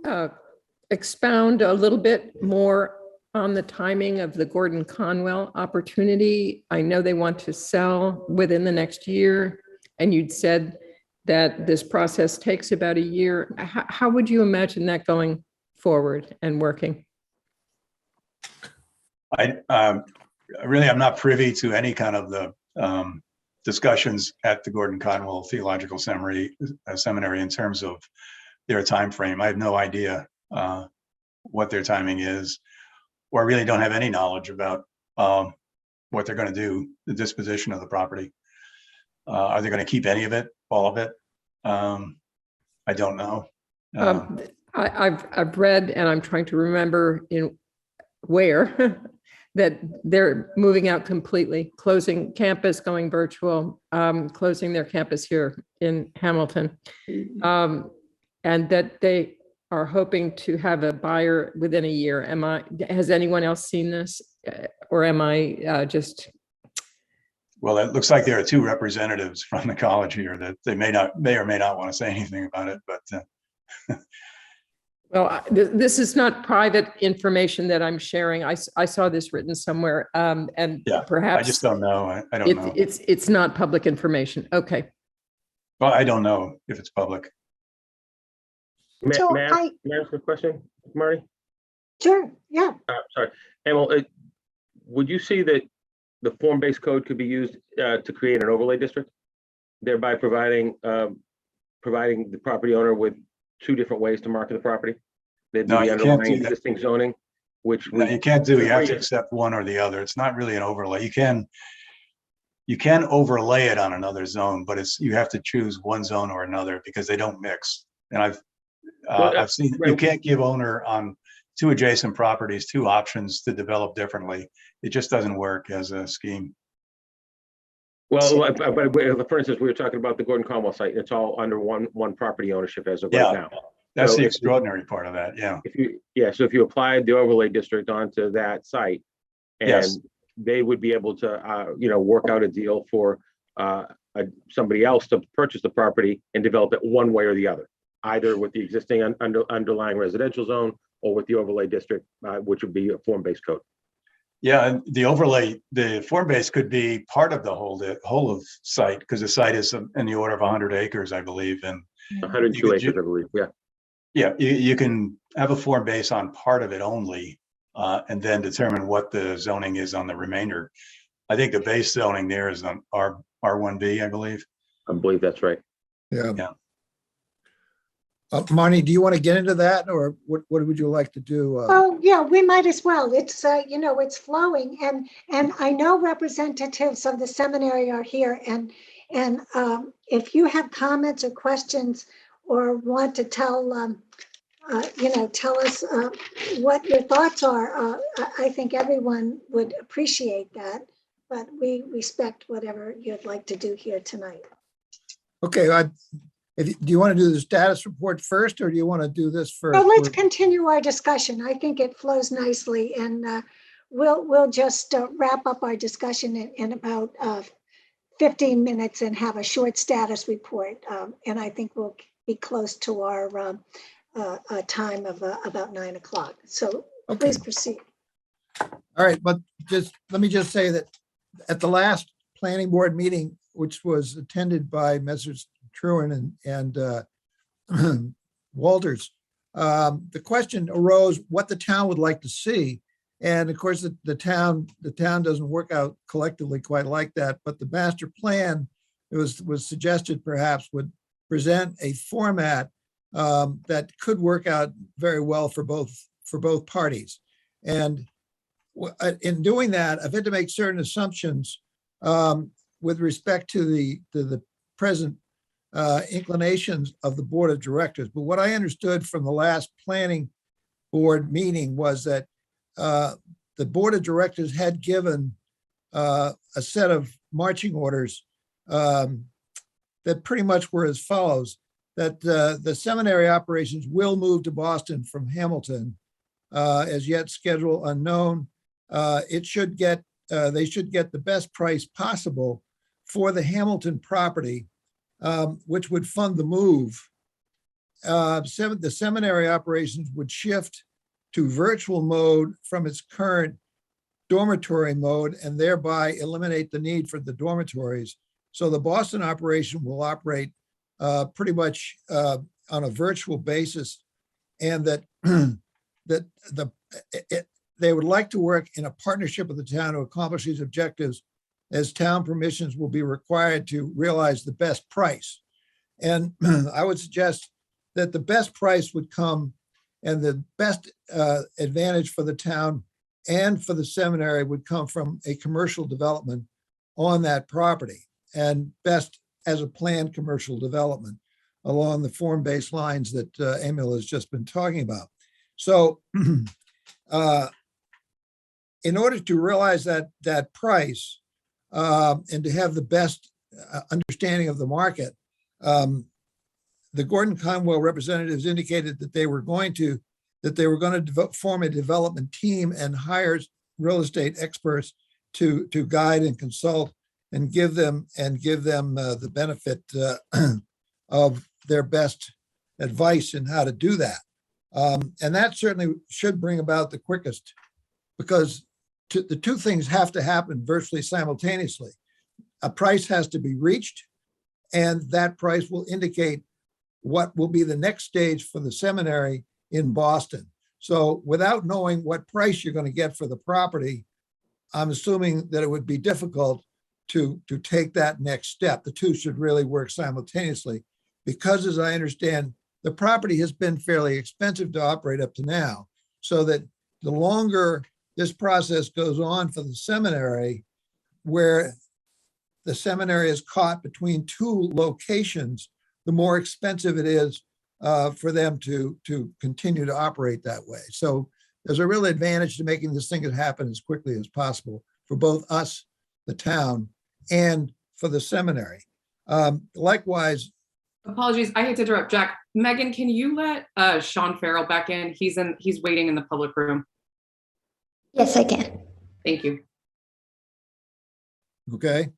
expound a little bit more on the timing of the Gordon Conwell opportunity? I know they want to sell within the next year, and you'd said that this process takes about a year. How would you imagine that going forward and working? I'm not privy to any kind of the discussions at the Gordon Conwell Theological Seminary in terms of their time frame. I have no idea what their timing is, or I really don't have any knowledge about what they're going to do, the disposition of the property. Are they going to keep any of it, all of it? I don't know. I've read, and I'm trying to remember where that they're moving out completely, closing campus, going virtual, closing their campus here in Hamilton. And that they are hoping to have a buyer within a year. Has anyone else seen this? Or am I just, Well, it looks like there are two representatives from the college here that they may or may not want to say anything about it, but well, this is not private information that I'm sharing. I saw this written somewhere, and yeah, perhaps I just don't know. I don't know. It's not public information. Okay. Well, I don't know if it's public. So May I ask a question, Marty? Sure, yeah. Sorry. Emil, would you see that the form-based code could be used to create an overlay district, thereby providing the property owner with two different ways to market the property? There'd No, be you can't underlying do that. existing zoning, which No, you can't do, you have to Agreed. accept one or the other. It's not really an overlay. You can overlay it on another zone, but you have to choose one zone or another because they don't mix. And I've seen, you can't give owner on two adjacent properties, two options to develop differently. It just doesn't work as a scheme. Well, but for instance, we were talking about the Gordon Conwell site. It's all under one property ownership as of right Yeah, now. that's So the if- extraordinary part of that, yeah. So if you applied the overlay district onto that site, and Yes. they would be able to, work out a deal for somebody else to purchase the property and develop it one way or the other, either with the existing underlying residential zone or with the overlay district, which would be a form-based code. Yeah, and the overlay, the form base could be part of the whole of site, because the site is in the order of 100 acres, I believe, and 102 You could acres, I believe, yeah. yeah, you can have a form base on part of it only, and then determine what the zoning is on the remainder. I think the base zoning there is on R1B, I believe. I believe that's right. Yeah. Yeah. Marnie, do you want to get into that, or what would you like to do? Oh, yeah, we might as well. It's, it's flowing, and I know representatives of the seminary are here, and if you have comments or questions or want to tell, tell us what your thoughts are, I think everyone would appreciate that, but we respect whatever you'd like to do here tonight. Okay, do you want to do the status report first, or do you want to do this first? So let's continue our discussion. I think it flows nicely, and we'll just wrap up our discussion in about 15 minutes and have a short status report. And I think we'll be close to our time of about 9 o'clock. So Okay. please proceed. All right, but let me just say that at the last planning board meeting, which was attended by Messrs. Truen and Walters, the question arose what the town would like to see. And of course, the town doesn't work out collectively quite like that, but the master plan, it was suggested perhaps would present a format that could work out very well for both parties. And in doing that, I've had to make certain assumptions with respect to the present inclinations of the board of directors. But what I understood from the last planning board meeting was that the board of directors had given a set of marching orders that pretty much were as follows, that the seminary operations will move to Boston from Hamilton, as yet schedule unknown. They should get the best price possible for the Hamilton property, which would fund the move. The seminary operations would shift to virtual mode from its current dormitory mode and thereby eliminate the need for the dormitories. So the Boston operation will operate pretty much on a virtual basis, and that they would like to work in a partnership with the town to accomplish these objectives, as town permissions will be required to realize the best price. And I would suggest that the best price would come, and the best advantage for the town and for the seminary would come from a commercial development on that property, and best as a planned commercial development along the form-based lines that Emil has just been talking about. So in order to realize that price, and to have the best understanding of the market, the Gordon Conwell representatives indicated that they were going to form a development team and hire real estate experts to guide and consult and give them the benefit of their best advice in how to do that. And that certainly should bring about the quickest, because the two things have to happen virtually simultaneously. A price has to be reached, and that price will indicate what will be the next stage for the seminary in Boston. So without knowing what price you're going to get for the property, I'm assuming that it would be difficult to take that next step. The two should really work simultaneously, because as I understand, the property has been fairly expensive to operate up to now, so that the longer this process goes on for the seminary, where the seminary is caught between two locations, the more expensive it is for them to continue to operate that way. So there's a real advantage to making this thing happen as quickly as possible for both us, the town, and for the seminary. Likewise, Apologies, I hate to interrupt, Jack. Megan, can you let Sean Farrell back in? He's waiting in the public room. Yes, I can. Thank you. okay.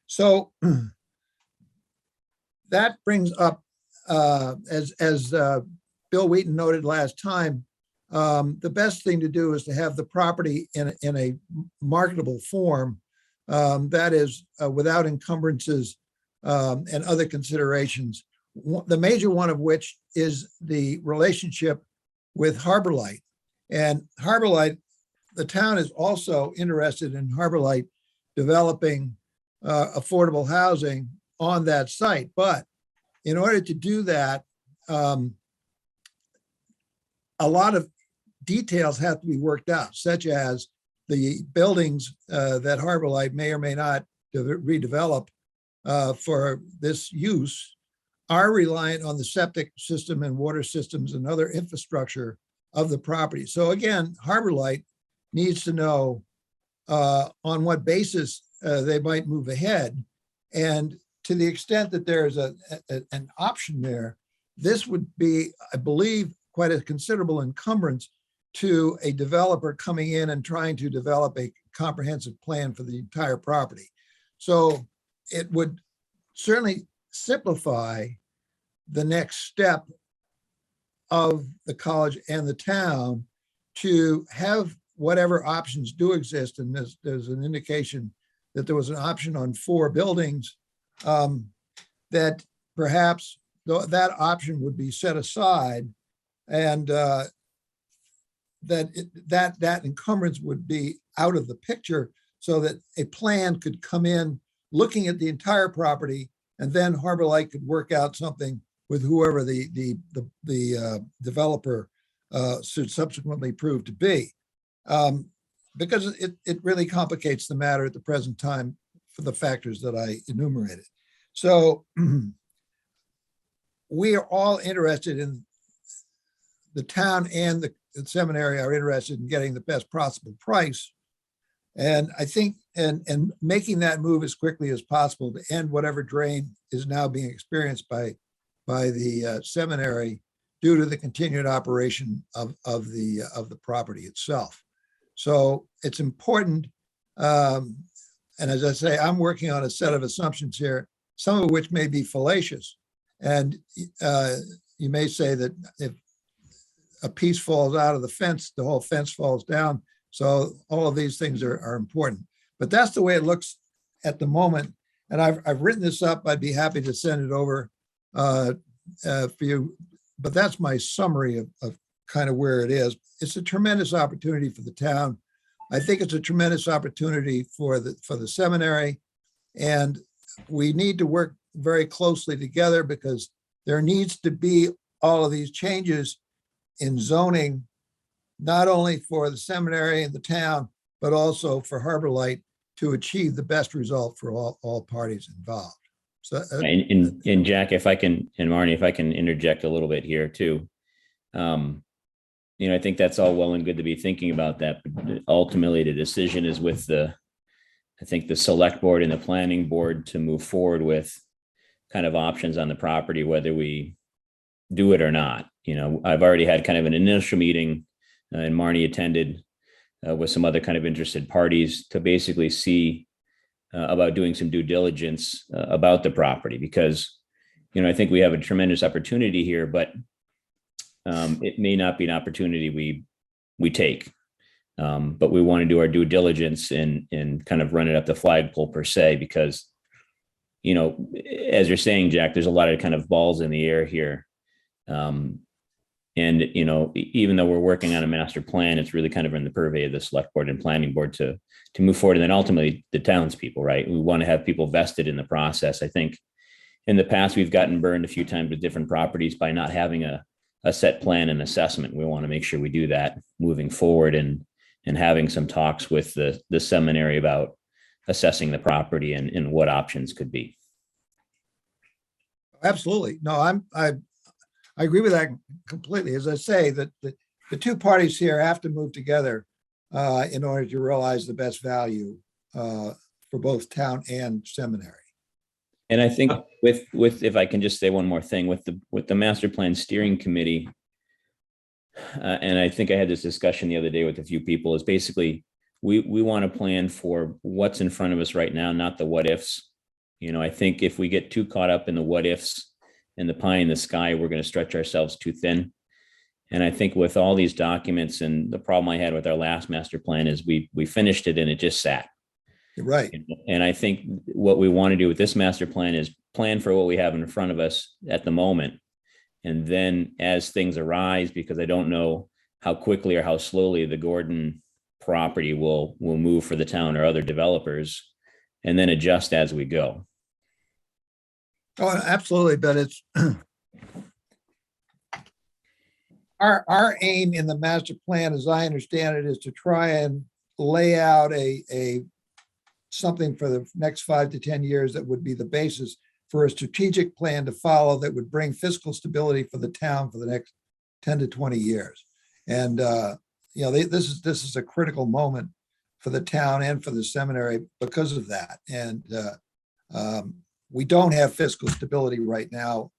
So that brings up, as Bill Wheaton noted last time, the best thing to do is to have the property in a marketable form, that is without encumbrances and other considerations. The major one of which is the relationship with Harbor Light. And Harbor Light, the town is also interested in Harbor Light developing affordable housing on that site. But in order to do that, a lot of details have to be worked out, such as the buildings that Harbor Light may or may not redevelop for this use are reliant on the septic system and water systems and other infrastructure of the property. So again, Harbor Light needs to know on what basis they might move ahead. And to the extent that there's an option there, this would be, I believe, quite a considerable encumbrance to a developer coming in and trying to develop a comprehensive plan for the entire property. So it would certainly simplify the next step of the college and the town to have whatever options do exist. And there's an indication that there was an option on 4 buildings, that perhaps that option would be set aside, and that encumbrance would be out of the picture, so that a plan could come in looking at the entire property, and then Harbor Light could work out something with whoever the developer should subsequently prove to be. Because it really complicates the matter at the present time for the factors that I enumerated. So we are all interested in, the town and the seminary are interested in getting the best possible price. And I think, and making that move as quickly as possible to end whatever drain is now being experienced by the seminary due to the continued operation of the property itself. So it's important, and as I say, I'm working on a set of assumptions here, some of which may be fallacious. And you may say that if a piece falls out of the fence, the whole fence falls down. So all of these things are important. But that's the way it looks at the moment. And I've written this up. I'd be happy to send it over for you. But that's my summary of kind of where it is. It's a tremendous opportunity for the town. I think it's a tremendous opportunity for the seminary. And we need to work very closely together, because there needs to be all of these changes in zoning, not only for the seminary and the town, but also for Harbor Light, to achieve the best result for all parties involved. So, and Jack, if I can, and Marnie, if I can interject a little bit here too. I think that's all well and good to be thinking about that, but ultimately the decision is with I think the select board and the planning board to move forward with kind of options on the property, whether we do it or not. I've already had kind of an initial meeting and Marnie attended with some other kind of interested parties to basically see about doing some due diligence about the property, because, I think we have a tremendous opportunity here, but it may not be an opportunity we take. But we want to do our due diligence and kind of run it up the flagpole per se, because, as you're saying, Jack, there's a lot of kind of balls in the air here. And, even though we're working on a master plan, it's really kind of in the purvey of the select board and planning board to move forward. And then ultimately the townspeople, right? We want to have people vested in the process. I think in the past, we've gotten burned a few times with different properties by not having a set plan and assessment. We want to make sure we do that moving forward and having some talks with the seminary about assessing the property and what options could be. Absolutely. No, I agree with that completely. As I say, that the two parties here have to move together in order to realize the best value for both town and seminary. And I think with if I can just say one more thing, with the master plan steering committee, and I think I had this discussion the other day with a few people, is basically we want to plan for what's in front of us right now, not the what ifs. I think if we get too caught up in the what ifs and the pie in the sky, we're going to stretch ourselves too thin. And I think with all these documents, and the problem I had with our last master plan is we finished it and it just sat. You're right. And I think what we want to do with this master plan is plan for what we have in front of us at the moment. And then as things arise, because I don't know how quickly or how slowly the Gordon property will move for the town or other developers, and then adjust as we go. Oh, absolutely. But it's our aim in the master plan, as I understand it, is to try and lay out a something for the next 5 to 10 years that would be the basis for a strategic plan to follow that would bring fiscal stability for the town for the next 10 to 20 years. And this is a critical moment for the town and for the seminary because of that. And we don't have fiscal stability right now.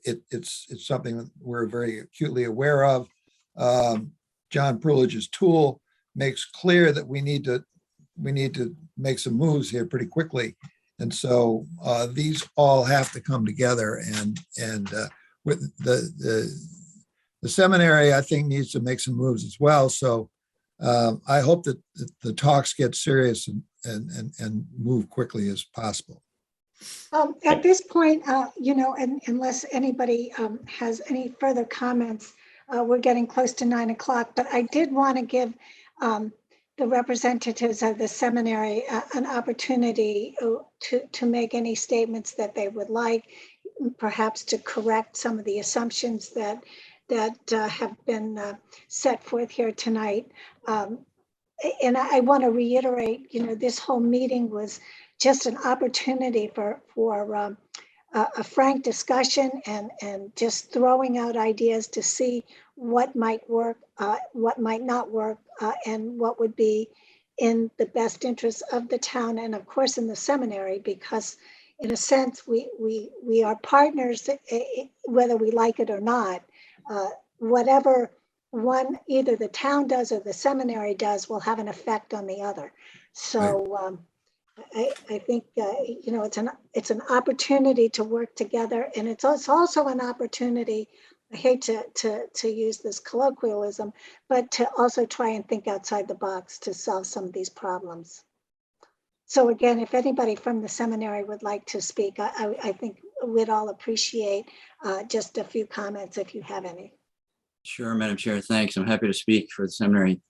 It's something that we're very acutely aware of. John Prulage's tool makes clear that we need to make some moves here pretty quickly. And so these all have to come together, and with the seminary, I think, needs to make some moves as well. So I hope that the talks get serious and move quickly as possible. At this point, and unless anybody has any further comments, we're getting close to 9 o'clock, but I did want to give the representatives of the seminary an opportunity to make any statements that they would like, perhaps to correct some of the assumptions that have been set forth here tonight. And I want to reiterate, this whole meeting was just an opportunity for a frank discussion and just throwing out ideas to see what might work, what might not work, and what would be in the best interest of the town and of course in the seminary, because in a sense we are partners, whether we like it or not. Whatever one, either the town does or the seminary does, will have an effect on the other. So I think it's an opportunity to work together, and it's also an opportunity. I hate to use this colloquialism, but to also try and think outside the box to solve some of these problems. So again, if anybody from the seminary would like to speak, I think we'd all appreciate just a few comments if you have any. Sure, Madam Chair, thanks. I'm happy to speak for the seminary.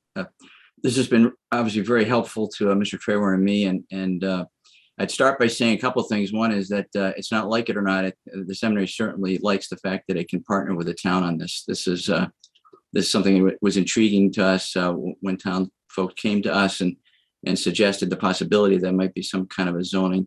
This has been obviously very helpful to Mr. Trawer and me, and I'd start by saying a couple of things. One is that it's not like it or not. The seminary certainly likes the fact that it can partner with the town on this. This is something that was intriguing to us when town folks came to us and suggested the possibility there might be some kind of a zoning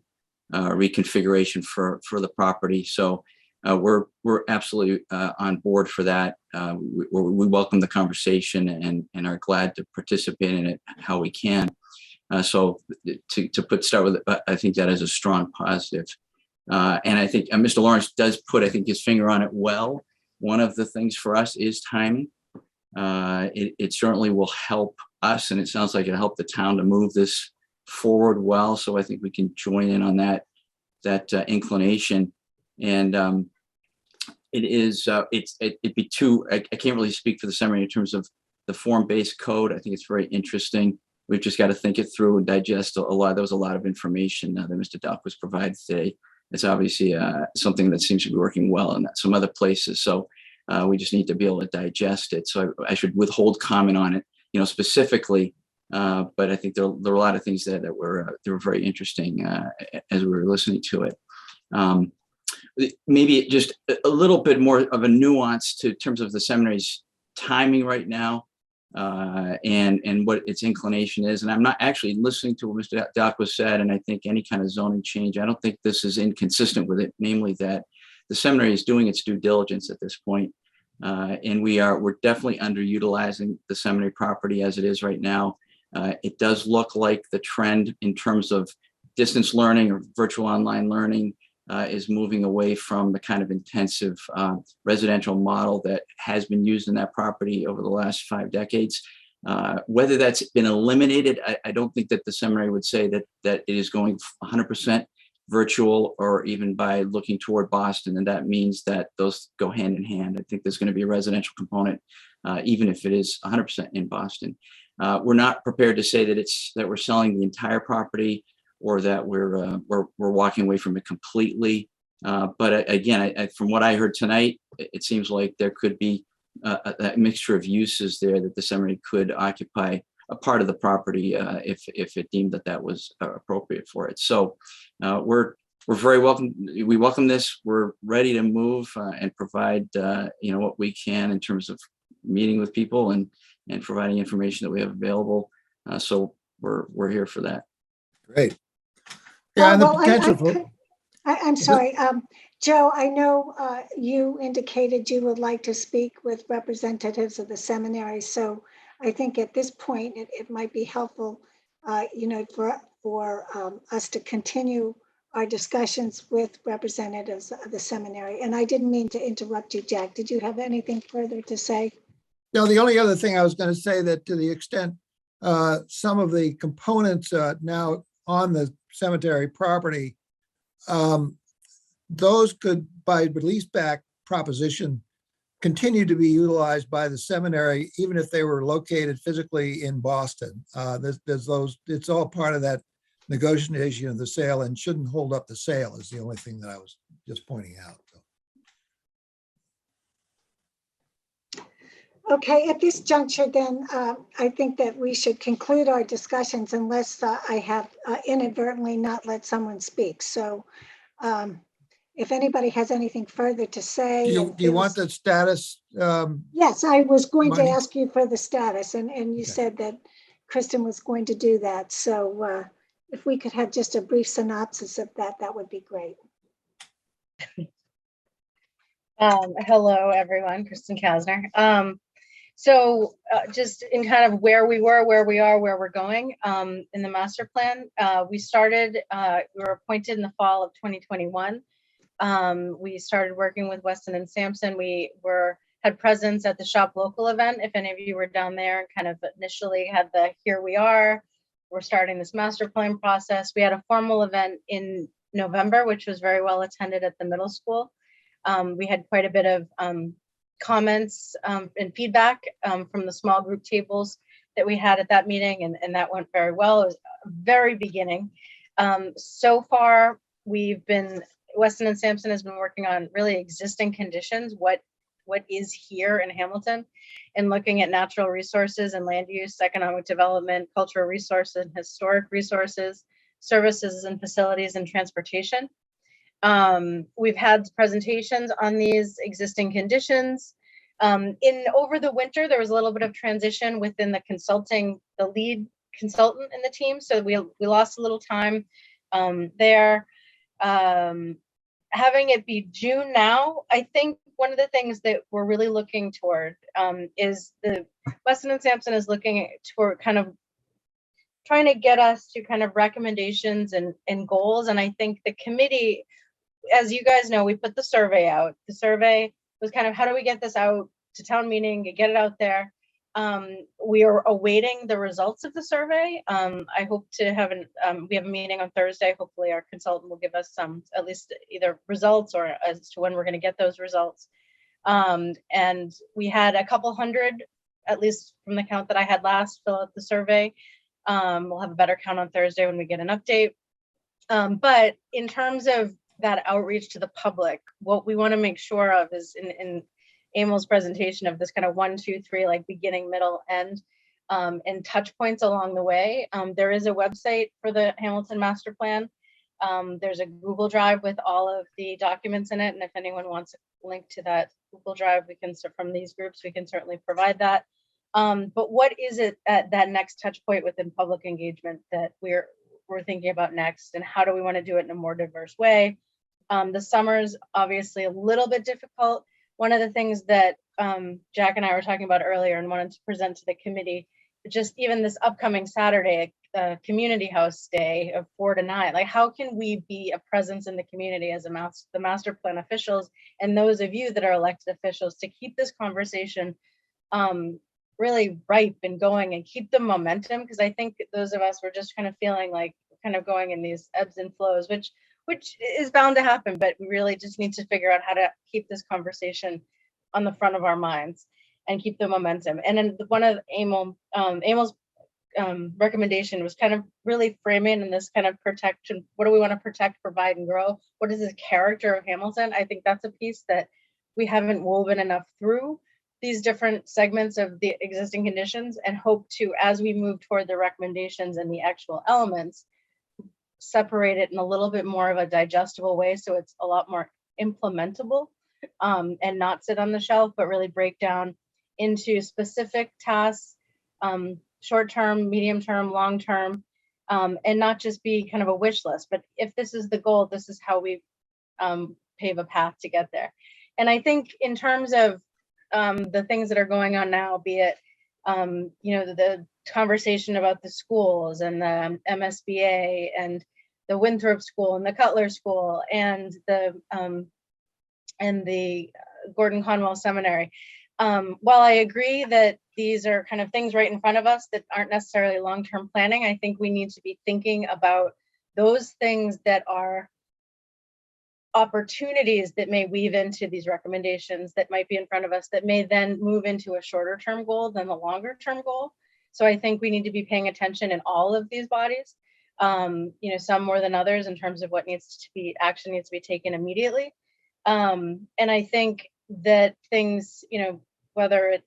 reconfiguration for the property. So we're absolutely on board for that. We welcome the conversation and are glad to participate in it how we can. So to start with, I think that is a strong positive. And I think Mr. Lawrence does put, I think, his finger on it well. One of the things for us is timing. It certainly will help us, and it sounds like it'll help the town to move this forward well. So I think we can join in on that inclination. And it'd be too, I can't really speak for the seminary in terms of the form-based code. I think it's very interesting. We've just got to think it through and digest a lot. There was a lot of information that Mr. Duck was provided today. It's obviously something that seems to be working well in some other places. So we just need to be able to digest it. So I should withhold comment on it, specifically. But I think there were a lot of things there that were very interesting as we were listening to it. Maybe just a little bit more of a nuance in terms of the seminary's timing right now, and what its inclination is. And I'm not actually listening to what Mr. Doc was said, and I think any kind of zoning change, I don't think this is inconsistent with it, namely that the seminary is doing its due diligence at this point. And we're definitely underutilizing the seminary property as it is right now. It does look like the trend in terms of distance learning or virtual online learning is moving away from the kind of intensive residential model that has been used in that property over the last 5 decades. Whether that's been eliminated, I don't think that the seminary would say that it is going 100% virtual, or even by looking toward Boston, and that means that those go hand in hand. I think there's going to be a residential component, even if it is 100% in Boston. We're not prepared to say that we're selling the entire property, or that we're walking away from it completely. But again, from what I heard tonight, it seems like there could be a mixture of uses there that the seminary could occupy a part of the property if it deemed that was appropriate for it. So we're very welcome. We welcome this. We're ready to move and provide what we can in terms of meeting with people and providing information that we have available. So we're here for that. Great. Yeah, and the Well, potential for. I'm sorry, Joe, I know you indicated you would like to speak with representatives of the seminary. So I think at this point, it might be helpful, for us to continue our discussions with representatives of the seminary. And I didn't mean to interrupt you, Jack. Did you have anything further to say? No, the only other thing I was going to say, that to the extent some of the components now on the cemetery property, those could, by release back proposition, continue to be utilized by the seminary, even if they were located physically in Boston. There's those, it's all part of that negotiation of the sale, and shouldn't hold up the sale, is the only thing that I was just pointing out. Okay, at this juncture, then, I think that we should conclude our discussions unless I have inadvertently not let someone speak. So if anybody has anything further to say. Do you want the status? Yes, I was going to Money? ask you for the status, and you said that Kristen was going to do that. So if we could have just a brief synopsis of that, that would be great. Hello, everyone. Kristen Kasner. So just in kind of where we were, where we are, where we're going in the master plan, we were appointed in the fall of 2021. We started working with Weston and Sampson. We had presence at the Shop Local event. If any of you were down there, and kind of initially had the here we are, we're starting this master plan process. We had a formal event in November, which was very well attended at the middle school. We had quite a bit of comments and feedback from the small group tables that we had at that meeting, and that went very well. It was a very beginning. So far, Weston and Sampson has been working on really existing conditions, what is here in Hamilton, and looking at natural resources and land use, economic development, cultural resources, and historic resources, services and facilities, and transportation. We've had presentations on these existing conditions. Over the winter, there was a little bit of transition within the lead consultant in the team. So we lost a little time there. having it be June now, I think one of the things that we're really looking toward is the Weston and Sampson is looking toward kind of trying to get us to kind of recommendations and goals. And I think the committee, as you guys know, we put the survey out. The survey was kind of, how do we get this out to town meeting, get it out there? We are awaiting the results of the survey. I hope to have we have a meeting on Thursday. Hopefully our consultant will give us some, at least either results or as to when we're going to get those results. And we had a couple hundred, at least from the count that I had last, fill out the survey. We'll have a better count on Thursday when we get an update. But in terms of that outreach to the public, what we want to make sure of is in Emil's presentation of this kind of 1, 2, 3, like beginning, middle, end, and touch points along the way. There is a website for the Hamilton Master Plan. There's a Google Drive with all of the documents in it. And if anyone wants a link to that Google Drive, we can, from these groups, we can certainly provide that. But what is it at that next touch point within public engagement that we're thinking about next, and how do we want to do it in a more diverse way? The summer's obviously a little bit difficult. One of the things that Jack and I were talking about earlier and wanted to present to the committee, just even this upcoming Saturday, community house day of 4 to 9, like how can we be a presence in the community as the master plan officials and those of you that are elected officials to keep this conversation really ripe and going and keep the momentum, because I think those of us were just kind of feeling like kind of going in these ebbs and flows, which is bound to happen, but we really just need to figure out how to keep this conversation on the front of our minds and keep the momentum. And then one of Emil's recommendation was kind of really framing in this kind of protection. What do we want to protect, provide, and grow? What is the character of Hamilton? I think that's a piece that we haven't woven enough through these different segments of the existing conditions, and hope to, as we move toward the recommendations and the actual elements, separate it in a little bit more of a digestible way so it's a lot more implementable, and not sit on the shelf, but really break down into specific tasks, short-term, medium-term, long-term, and not just be kind of a wish list, but if this is the goal, this is how we pave a path to get there. And I think in terms of the things that are going on now, be it the conversation about the schools and the MSBA and the Winthrop School and the Cutler School and the Gordon Conwell Seminary. While I agree that these are kind of things right in front of us that aren't necessarily long-term planning, I think we need to be thinking about those things that are opportunities that may weave into these recommendations that might be in front of us that may then move into a shorter term goal than the longer term goal. So I think we need to be paying attention in all of these bodies, some more than others in terms of what action needs to be taken immediately. And I think that things, whether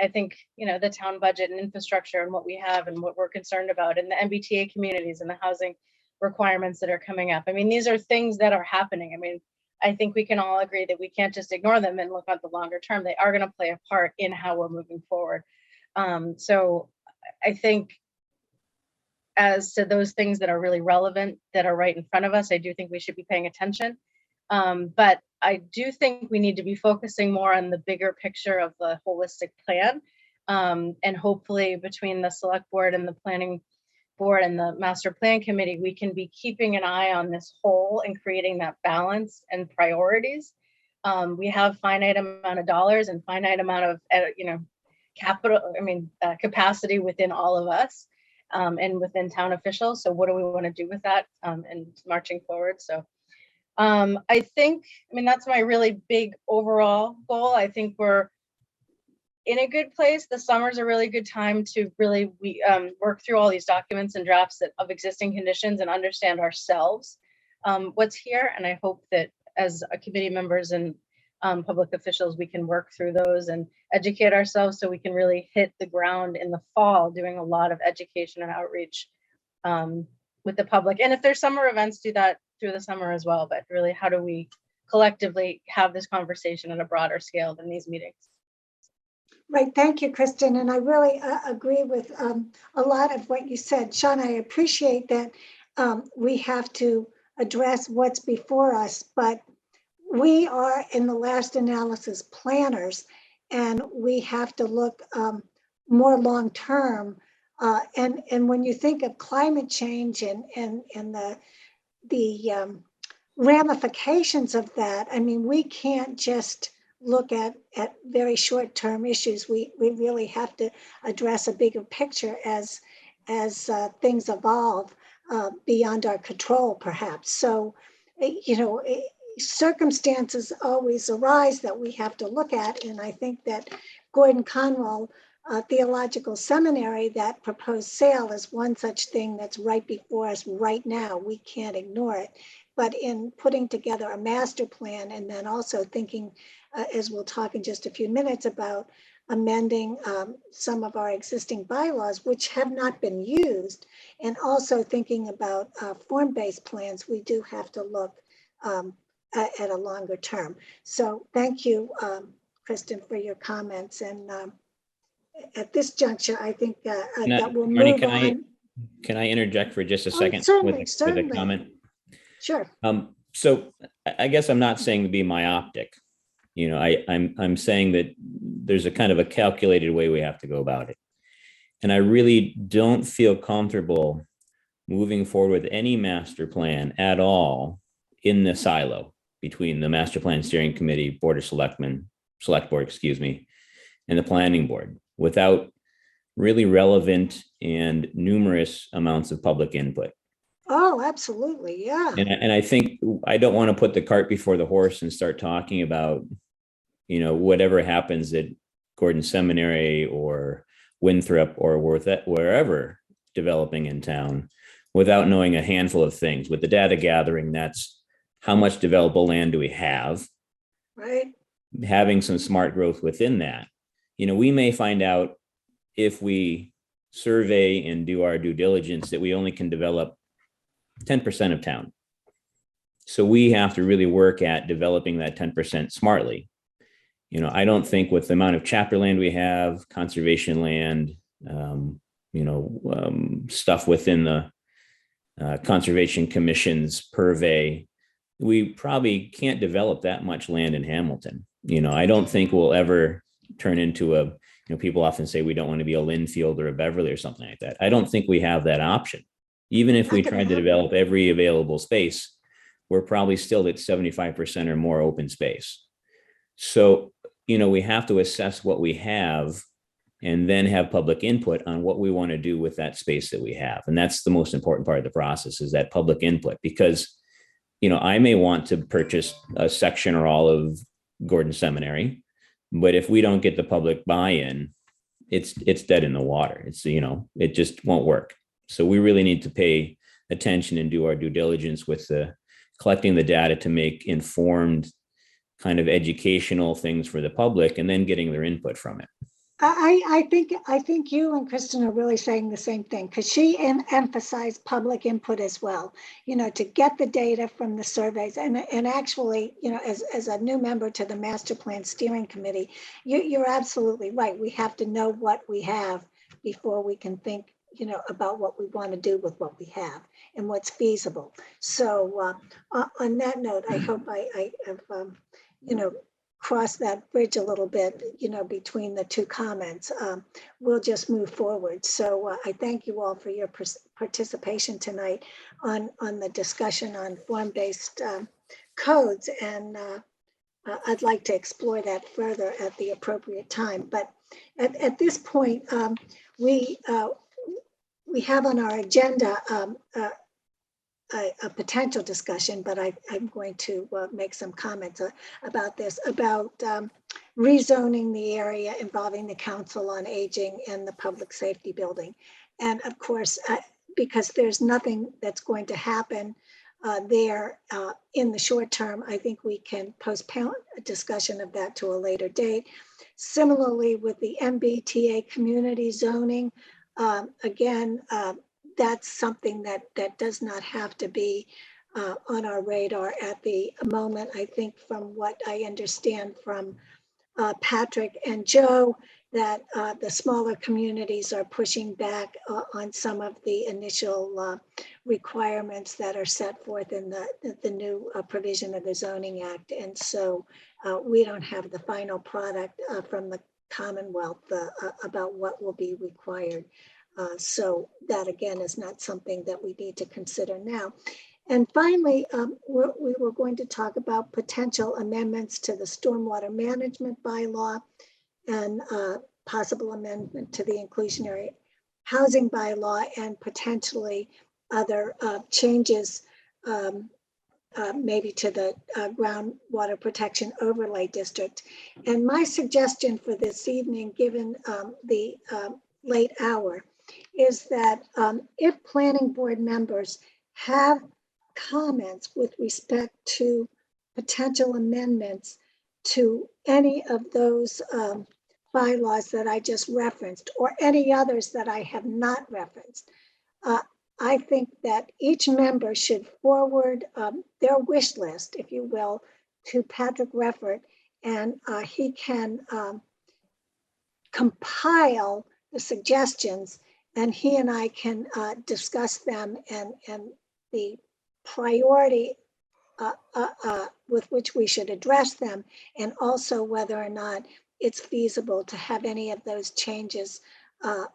I think, the town budget and infrastructure and what we have and what we're concerned about, and the MBTA communities and the housing requirements that are coming up. I mean, these are things that are happening. I mean, I think we can all agree that we can't just ignore them and look at the longer term. They are going to play a part in how we're moving forward. So I think as to those things that are really relevant, that are right in front of us, I do think we should be paying attention. But I do think we need to be focusing more on the bigger picture of the holistic plan. And hopefully between the select board and the planning board and the master plan committee, we can be keeping an eye on this whole and creating that balance and priorities. We have finite amount of dollars and finite amount of, capacity within all of us and within town officials. So what do we want to do with that and marching forward? So I think, that's my really big overall goal. I think we're in a good place. The summer's a really good time to really work through all these documents and drafts of existing conditions and understand ourselves what's here. And I hope that as committee members and public officials, we can work through those and educate ourselves so we can really hit the ground in the fall, doing a lot of education and outreach with the public. And if there's summer events, do that through the summer as well. But really, how do we collectively have this conversation at a broader scale than these meetings? Right. Thank you, Kristen. And I really agree with a lot of what you said. Sean, I appreciate that we have to address what's before us, but we are in the last analysis planners, and we have to look more long-term. And when you think of climate change and the ramifications of that, I mean, we can't just look at very short-term issues. We really have to address a bigger picture as things evolve beyond our control, perhaps. So, you know, circumstances always arise that we have to look at. And I think that Gordon Conwell Theological Seminary, that proposed sale, is one such thing that's right before us right now. We can't ignore it. But in putting together a master plan, and then also thinking, as we'll talk in just a few minutes, about amending some of our existing bylaws, which have not been used, and also thinking about form-based plans, we do have to look at a longer term. So thank you, Kristen, for your comments. And at this juncture, I think that we'll move on. Can I interject for just a second certainly, with a comment? Sure. So I guess I'm not saying to be myopic. You know, I'm saying that there's a kind of a calculated way we have to go about it. And I really don't feel comfortable moving forward with any master plan at all in the silo between the master plan steering committee, board of selectmen, select board, excuse me, and the planning board without really relevant and numerous amounts of public input. Oh, absolutely. Yeah. And I think I don't want to put the cart before the horse and start talking about, you know, whatever happens at Gordon Seminary or Winthrop or wherever developing in town without knowing a handful of things. With the data gathering, that's how much developable land do we have? Right. Having some smart growth within that. You know, we may find out if we survey and do our due diligence that we only can develop 10% of town. So we have to really work at developing that 10% smartly. You know, I don't think with the amount of chapter land we have, conservation land, stuff within the Conservation Commission's purvey, we probably can't develop that much land in Hamilton. You know, I don't think we'll ever turn into a, you know, people often say we don't want to be a Linfield or a Beverly or something like that. I don't think we have that option. Even if we tried to develop every available space, we're probably still at 75% or more open space. So, you know, we have to assess what we have and then have public input on what we want to do with that space that we have. And that's the most important part of the process, is that public input, because, you know, I may want to purchase a section or all of Gordon Seminary, but if we don't get the public buy-in, it's dead in the water. It's, you know, it just won't work. So we really need to pay attention and do our due diligence with the collecting the data to make informed kind of educational things for the public and then getting their input from it. I think you and Kristen are really saying the same thing, because she emphasized public input as well, you know, to get the data from the surveys. And actually, you know, as a new member to the master plan steering committee, you're absolutely right. We have to know what we have before we can think, you know, about what we want to do with what we have and what's feasible. So on that note, I hope I have, you know, crossed that bridge a little bit, you know, between the two comments. We'll just move forward. So I thank you all for your participation tonight on the discussion on form-based codes. And I'd like to explore that further at the appropriate time. But at this point, we have on our agenda a potential discussion, but I'm going to make some comments about this, about rezoning the area involving the Council on Aging and the Public Safety Building. And of course, because there's nothing that's going to happen there in the short term, I think we can postpone a discussion of that to a later date. Similarly, with the MBTA community zoning, again, that's something that does not have to be on our radar at the moment. I think from what I understand from Patrick and Joe, that the smaller communities are pushing back on some of the initial requirements that are set forth in the new provision of the Zoning Act. And so we don't have the final product from the Commonwealth about what will be required. So that again is not something that we need to consider now. And finally, we were going to talk about potential amendments to the stormwater management bylaw and possible amendment to the inclusionary housing bylaw and potentially other changes maybe to the groundwater protection overlay district. And my suggestion for this evening, given the late hour, is that if planning board members have comments with respect to potential amendments to any of those bylaws that I just referenced, or any others that I have not referenced, I think that each member should forward their wish list, if you will, to Patrick Reffert, and he can compile the suggestions, and he and I can discuss them and the priority with which we should address them, and also whether or not it's feasible to have any of those changes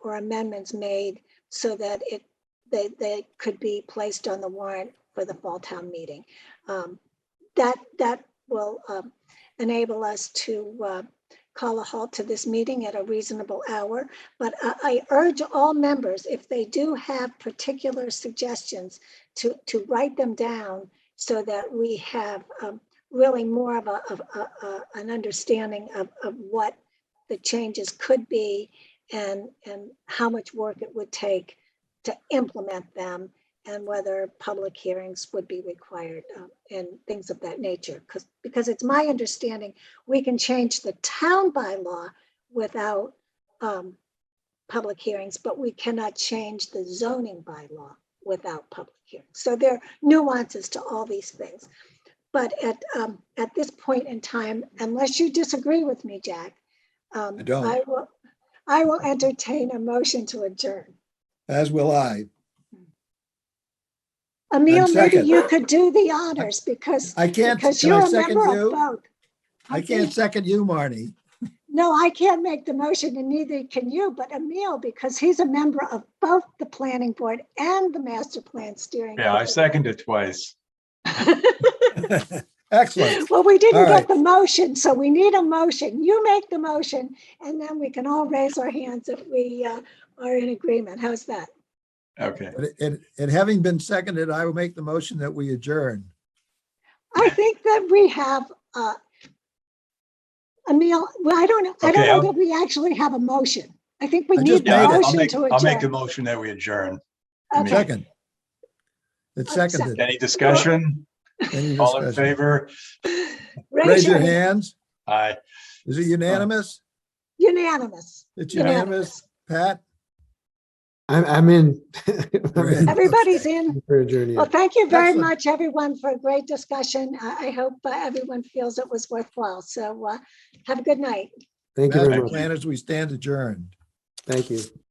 or amendments made so that they could be placed on the warrant for the fall town meeting. That will enable us to call a halt to this meeting at a reasonable hour. But I urge all members, if they do have particular suggestions, to write them down so that we have really more of an understanding of what the changes could be and how much work it would take to implement them, and whether public hearings would be required and things of that nature. Because it's my understanding we can change the town bylaw without public hearings, but we cannot change the zoning bylaw without public hearings. So there are nuances to all these things. But at this point in time, unless you disagree with me, Jack, I don't. I will entertain a motion to adjourn. As will I. Emil, maybe second. you could do the honors because I can't, because can you're I a second member of you? both. I can't second you, Marnie. No, I can't make the motion and neither can you, but Emil, because he's a member of both the planning board and the master plan steering. Yeah, I committee. seconded twice. Excellent. Well, we didn't All get right. the motion, so we need a motion. You make the motion and then we can all raise our hands if we are in agreement. How's that? Okay. But it having been seconded, I will make the motion that we adjourn. I think that we have, Emil, well, I don't know Okay, that we actually have a motion. I think we I just need the made it. motion to I'll make the adjourn. motion that we adjourn. Okay. Second. It's Second. seconded. Any discussion? Any All in discussion? favor? Raise your hands. Aye. Is it unanimous? Unanimous. It's unanimous. Pat? I'm in. Everybody's in. For adjourning. Well, thank you very Excellent. much, everyone, for a great discussion. I hope everyone feels it was worthwhile. So have a good night. Thank you very Master much. plan as we stand adjourned. Thank you.